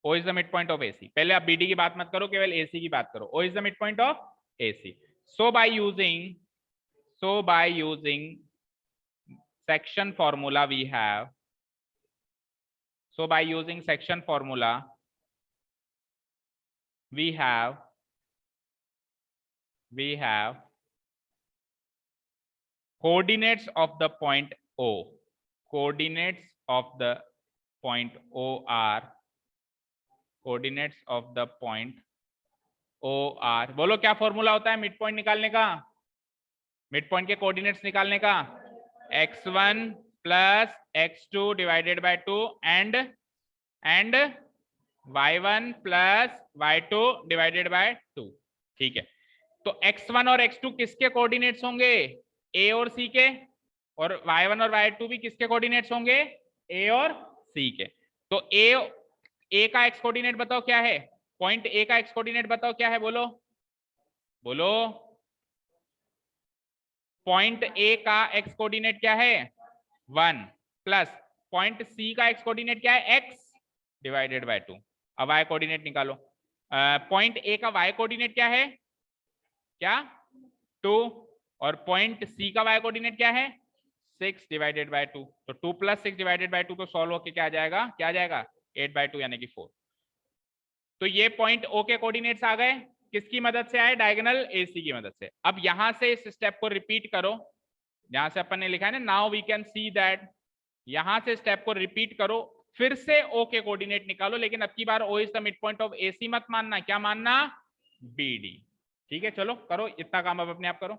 O is the midpoint of AC। पहले आप BD की बात मत करो, केवल AC की बात करो। O is the midpoint of AC। So by using section formula we have, we have coordinates of the point O. Coordinates of the point O are बोलो क्या फॉर्मूला होता है मिड पॉइंट निकालने का, मिड पॉइंट के coordinates निकालने का, x1 + x2 divided by 2 and y1 + y2 divided by 2। ठीक है, तो x1 और x2 किसके कोऑर्डिनेट्स होंगे, A और C के, और y1 और y2 भी किसके कोऑर्डिनेट्स होंगे, A और C के। तो A का x कोऑर्डिनेट बताओ क्या है, पॉइंट A का x कोऑर्डिनेट बताओ क्या है, बोलो बोलो पॉइंट ए का एक्स कोऑर्डिनेट क्या है 1 प्लस पॉइंट सी का एक्स कोऑर्डिनेट क्या है x डिवाइडेड बाय 2। अब y कोऑर्डिनेट निकालो। पॉइंट ए का y कोऑर्डिनेट क्या है क्या 2 और पॉइंट सी का y कोऑर्डिनेट क्या है 6 डिवाइडेड बाय 2। तो 2 प्लस 6 डिवाइडेड बाय 2 तो सॉल्व होके क्या आ जाएगा 8/2 यानी कि 4। तो ये पॉइंट ओ के कोऑर्डिनेट्स आ गए, किसकी मदद से आए डायगोनल AC की मदद से। अब यहां से इस स्टेप को रिपीट करो जहां से अपन ने लिखा है ना now we can see that, यहां से स्टेप को रिपीट करो, फिर से ओ के कोऑर्डिनेट निकालो, लेकिन अब की बार O is the mid point of AC मत मानना, क्या मानना BD। ठीक है चलो करो इतना काम अब अपने आप करो।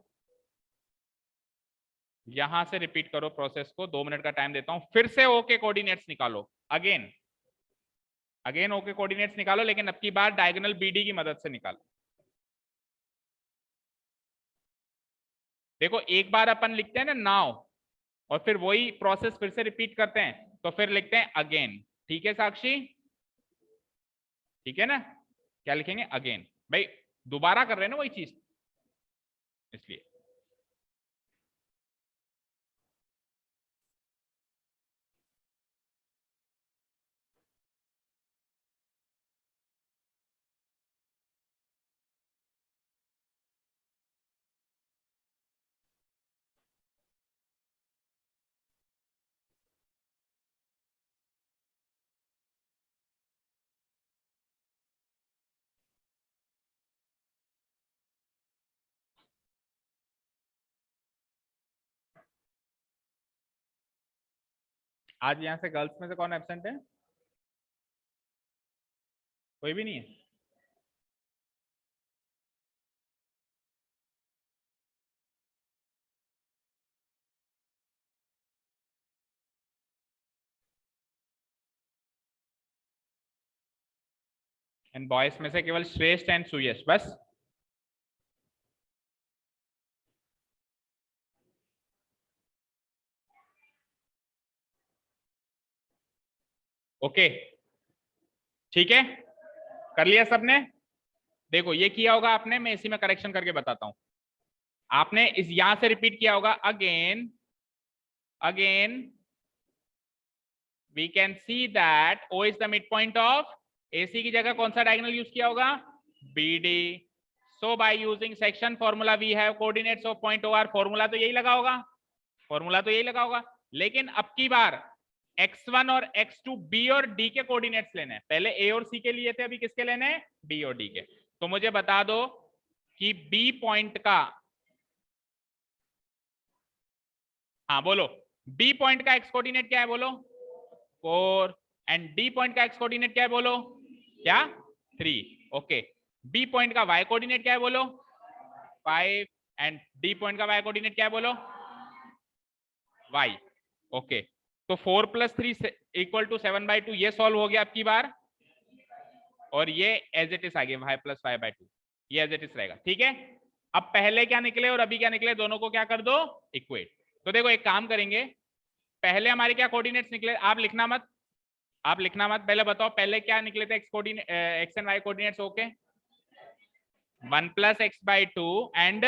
यहां से रिपीट करो प्रोसेस को, 2 मिनट का टाइम देता हूं, फिर से ओ के कोऑर्डिनेट्स निकालो, अगेन ओ के कोऑर्डिनेट्स निकालो, लेकिन अब की बार डायगोनल BD की मदद से निकालो। देखो एक बार अपन लिखते हैं ना नाउ और फिर वही प्रोसेस फिर से रिपीट करते हैं, तो फिर लिखते हैं अगेन। ठीक है साक्षी, ठीक है ना, क्या लिखेंगे अगेन, भाई दोबारा कर रहे हैं ना वही चीज इसलिए। आज यहाँ से गर्ल्स में से कौन एब्सेंट है, कोई भी नहीं है। एंड बॉयज में से केवल श्रेष्ठ एंड सुयश बस। ओके ठीक है, कर लिया सबने। देखो ये किया होगा आपने, मैं इसी में करेक्शन करके बताता हूं। आपने इस यहां से रिपीट किया होगा again we can see that O is the mid point of AC की जगह कौन सा डायगोनल यूज किया होगा BD। So by using section formula we have coordinates of point OR, formula तो यही लगा होगा, लेकिन अब की बार x1 और x2 B और D के कोऑर्डिनेट्स लेने हैं। पहले A और C के लिए थे, अभी किसके लेने हैं B और D के। तो मुझे बता दो कि B पॉइंट का, हाँ बोलो, B पॉइंट का x कोऑर्डिनेट क्या है बोलो 4 एंड D पॉइंट का x कोऑर्डिनेट क्या है बोलो क्या 3। ओके B पॉइंट का y कोऑर्डिनेट क्या है बोलो 5 एंड D पॉइंट का y कोऑर्डिनेट क्या है बोलो y। ओके तो 4 + 3 = 7/2, ये सॉल्व हो गया आपकी बार, और ये एज इट इज आ गया y + 5/2, ये एज इट इज रहेगा। ठीक है, अब पहले क्या निकले और अभी क्या निकले दोनों को क्या कर दो इक्वेट। तो देखो एक काम करेंगे, पहले हमारे क्या कोऑर्डिनेट्स निकले, आप लिखना मत, पहले बताओ पहले क्या निकले थे x and y coordinates. Okay 1 + x/2 and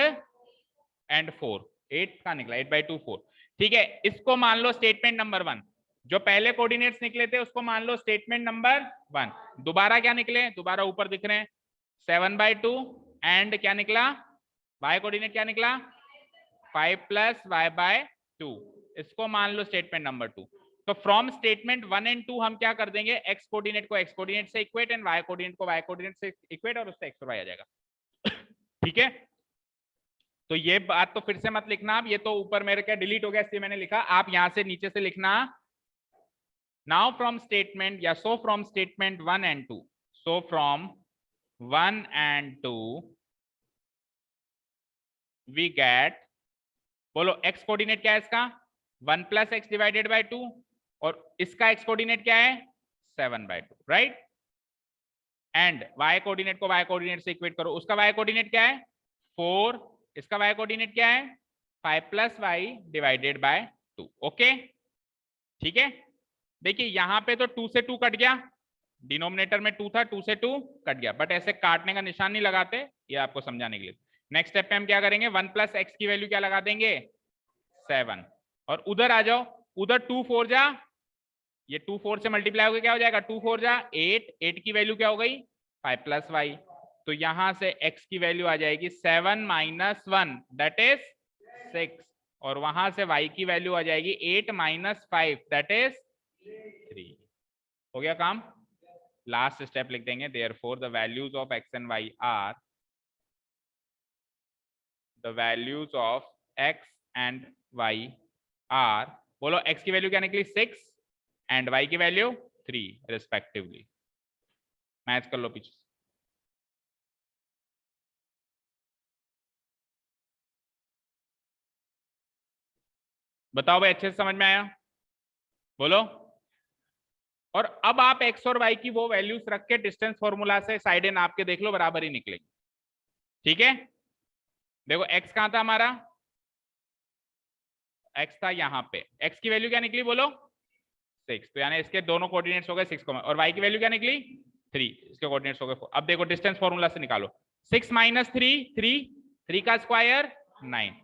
4, 8 का निकला 8/2 4। ठीक है, इसको मान लो स्टेटमेंट नंबर 1, जो पहले कोऑर्डिनेट्स निकले थे उसको मान लो स्टेटमेंट नंबर 1। दोबारा क्या निकले, दोबारा ऊपर दिख रहे हैं 7/2 एंड क्या निकला y कोऑर्डिनेट क्या निकला 5 + y/2, इसको मान लो स्टेटमेंट नंबर 2। तो फ्रॉम स्टेटमेंट 1 एंड 2 हम क्या कर देंगे, x कोऑर्डिनेट को x कोऑर्डिनेट से इक्वेट एंड y कोऑर्डिनेट को y कोऑर्डिनेट से इक्वेट, और उससे x और y आ जाएगा। ठीक है, तो ये बात तो फिर से मत लिखना, अब ये तो ऊपर मेरे क्या डिलीट हो गया इसलिए मैंने लिखा, आप यहां से नीचे से लिखना नाउ फ्रॉम स्टेटमेंट या so from statement 1 and 2, so from 1 and 2 we get, बोलो x कोऑर्डिनेट क्या है इसका 1 + x डिवाइडेड बाय 2, और इसका x कोऑर्डिनेट क्या है 7/2, राइट। एंड y कोऑर्डिनेट को y कोऑर्डिनेट से इक्वेट करो, उसका y कोऑर्डिनेट क्या है 4, इसका y कोऑर्डिनेट क्या है 5 + y डिवाइडेड बाय 2। ओके ठीक है, देखिए यहां पे तो 2 से 2 कट गया, डिनोमिनेटर में 2 था, 2 से 2 कट गया, बट ऐसे काटने का निशान नहीं लगाते, ये आपको समझाने के लिए। नेक्स्ट स्टेप पे हम क्या करेंगे, 1 प्लस एक्स की वैल्यू क्या लगा देंगे 7, और उधर आ जाओ, उधर 2 4 जा, ये 2 4 से मल्टीप्लाई होकर क्या हो जाएगा 2 4 जा 8, 8 की वैल्यू क्या हो गई 5 प्लस वाई, तो यहां से x की वैल्यू आ जाएगी 7 माइनस 1 दैट इज 6, और वहां से y की वैल्यू आ जाएगी 8 माइनस 5 दैट इज 3। हो गया काम। लास्ट स्टेप लिख देंगे, therefore the values of x and y are, the values of x and y are, बोलो x की वैल्यू क्या निकली 6 एंड y की वैल्यू 3 रिस्पेक्टिवली। मैच कर लो पीछे। बताओ भाई अच्छे से समझ में आया, बोलो। और अब आप x और y की वो वैल्यूज रख के डिस्टेंस फॉर्मूला से साइडें नाप के देख लो, बराबर ही निकलेगी। ठीक है, देखो x कहां था हमारा, x था यहाँ पे, x की वैल्यू क्या निकली बोलो 6, तो यानी इसके दोनों कोऑर्डिनेट्स हो गए 6, और y की वैल्यू क्या निकली 3, इसके कोऑर्डिनेट्स हो गए 4। अब देखो डिस्टेंस फॉर्मूला से निकालो, 6 माइनस 3 3, 3 का स्क्वायर 9,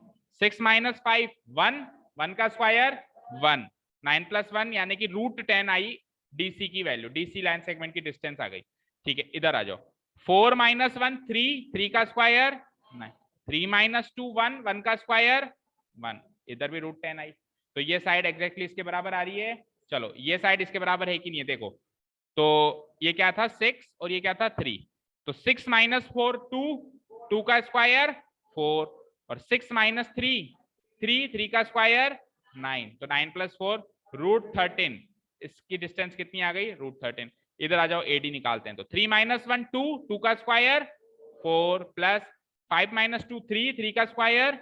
6 माइनस 5 1, 1 का स्क्वायर 1, 9 प्लस 1 यानी कि √10 आई डीसी की वैल्यू, डीसी लाइन सेगमेंट की डिस्टेंस आ गई। ठीक है, इधर आ जाओ, 4 माइनस 1 3, 3 का स्क्वायर 9, 3 माइनस 2 1, 1 का स्क्वायर 1, इधर भी √10 आई, तो ये साइड एग्जैक्टली इसके बराबर आ रही है। चलो ये साइड इसके बराबर है कि नहीं है देखो, तो ये क्या था 6 और ये क्या था 3, तो 6 माइनस 4 2, 2 का स्क्वायर 4, और 6 माइनस 3 3, 3 का स्क्वायर 9, तो 9 प्लस 4 √13, इसकी डिस्टेंस कितनी आ गई √13। इधर आ जाओ एडी निकालते हैं, तो 3 माइनस 1 2, 2 का स्क्वायर 4, प्लस 5 माइनस 2 3, 3 का स्क्वायर,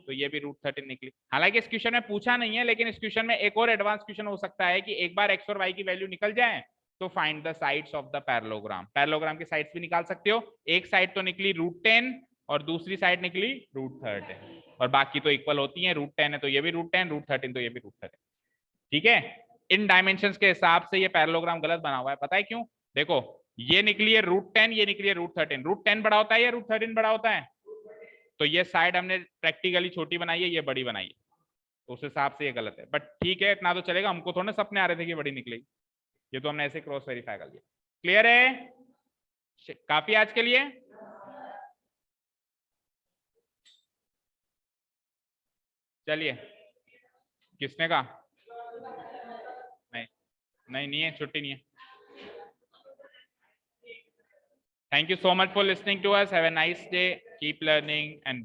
तो ये भी √13 निकली। हालांकि इस क्वेश्चन में पूछा नहीं है, लेकिन इस क्वेश्चन में एक और एडवांस क्वेश्चन हो सकता है कि एक बार x और y की वैल्यू निकल जाए तो find the sides of the parallelogram, parallelogram की साइड्स भी निकाल सकते हो। एक साइड तो निकली √10 और दूसरी साइड निकली √13, और बाकी तो इक्वल होती है, √10 है तो ये भी √10, √13 तो ये भी √13। ठीक है, इन डायमेंशंस के हिसाब से ये पैरेललोग्राम गलत बना हुआ है, पता है क्यों, देखो ये निकली है √10, ये निकली है √13, √10 बड़ा होता है या √13 बड़ा होता है, तो ये साइड हमने प्रैक्टिकली छोटी बनाई है, ये बड़ी बनाई है, तो उस हिसाब से ये गलत है, बट ठीक है इतना तो चलेगा, हमको थोड़ा सपने आ रहे थे कि बड़ी निकलेगी, ये तो हमने ऐसे क्रॉस वेरीफाई कर लिया। क्लियर है, काफी आज के लिए। चलिए, किसने कहा नहीं, नहीं है, छुट्टी नहीं है। Thank you so much for listening to us. Have a nice day. Keep learning and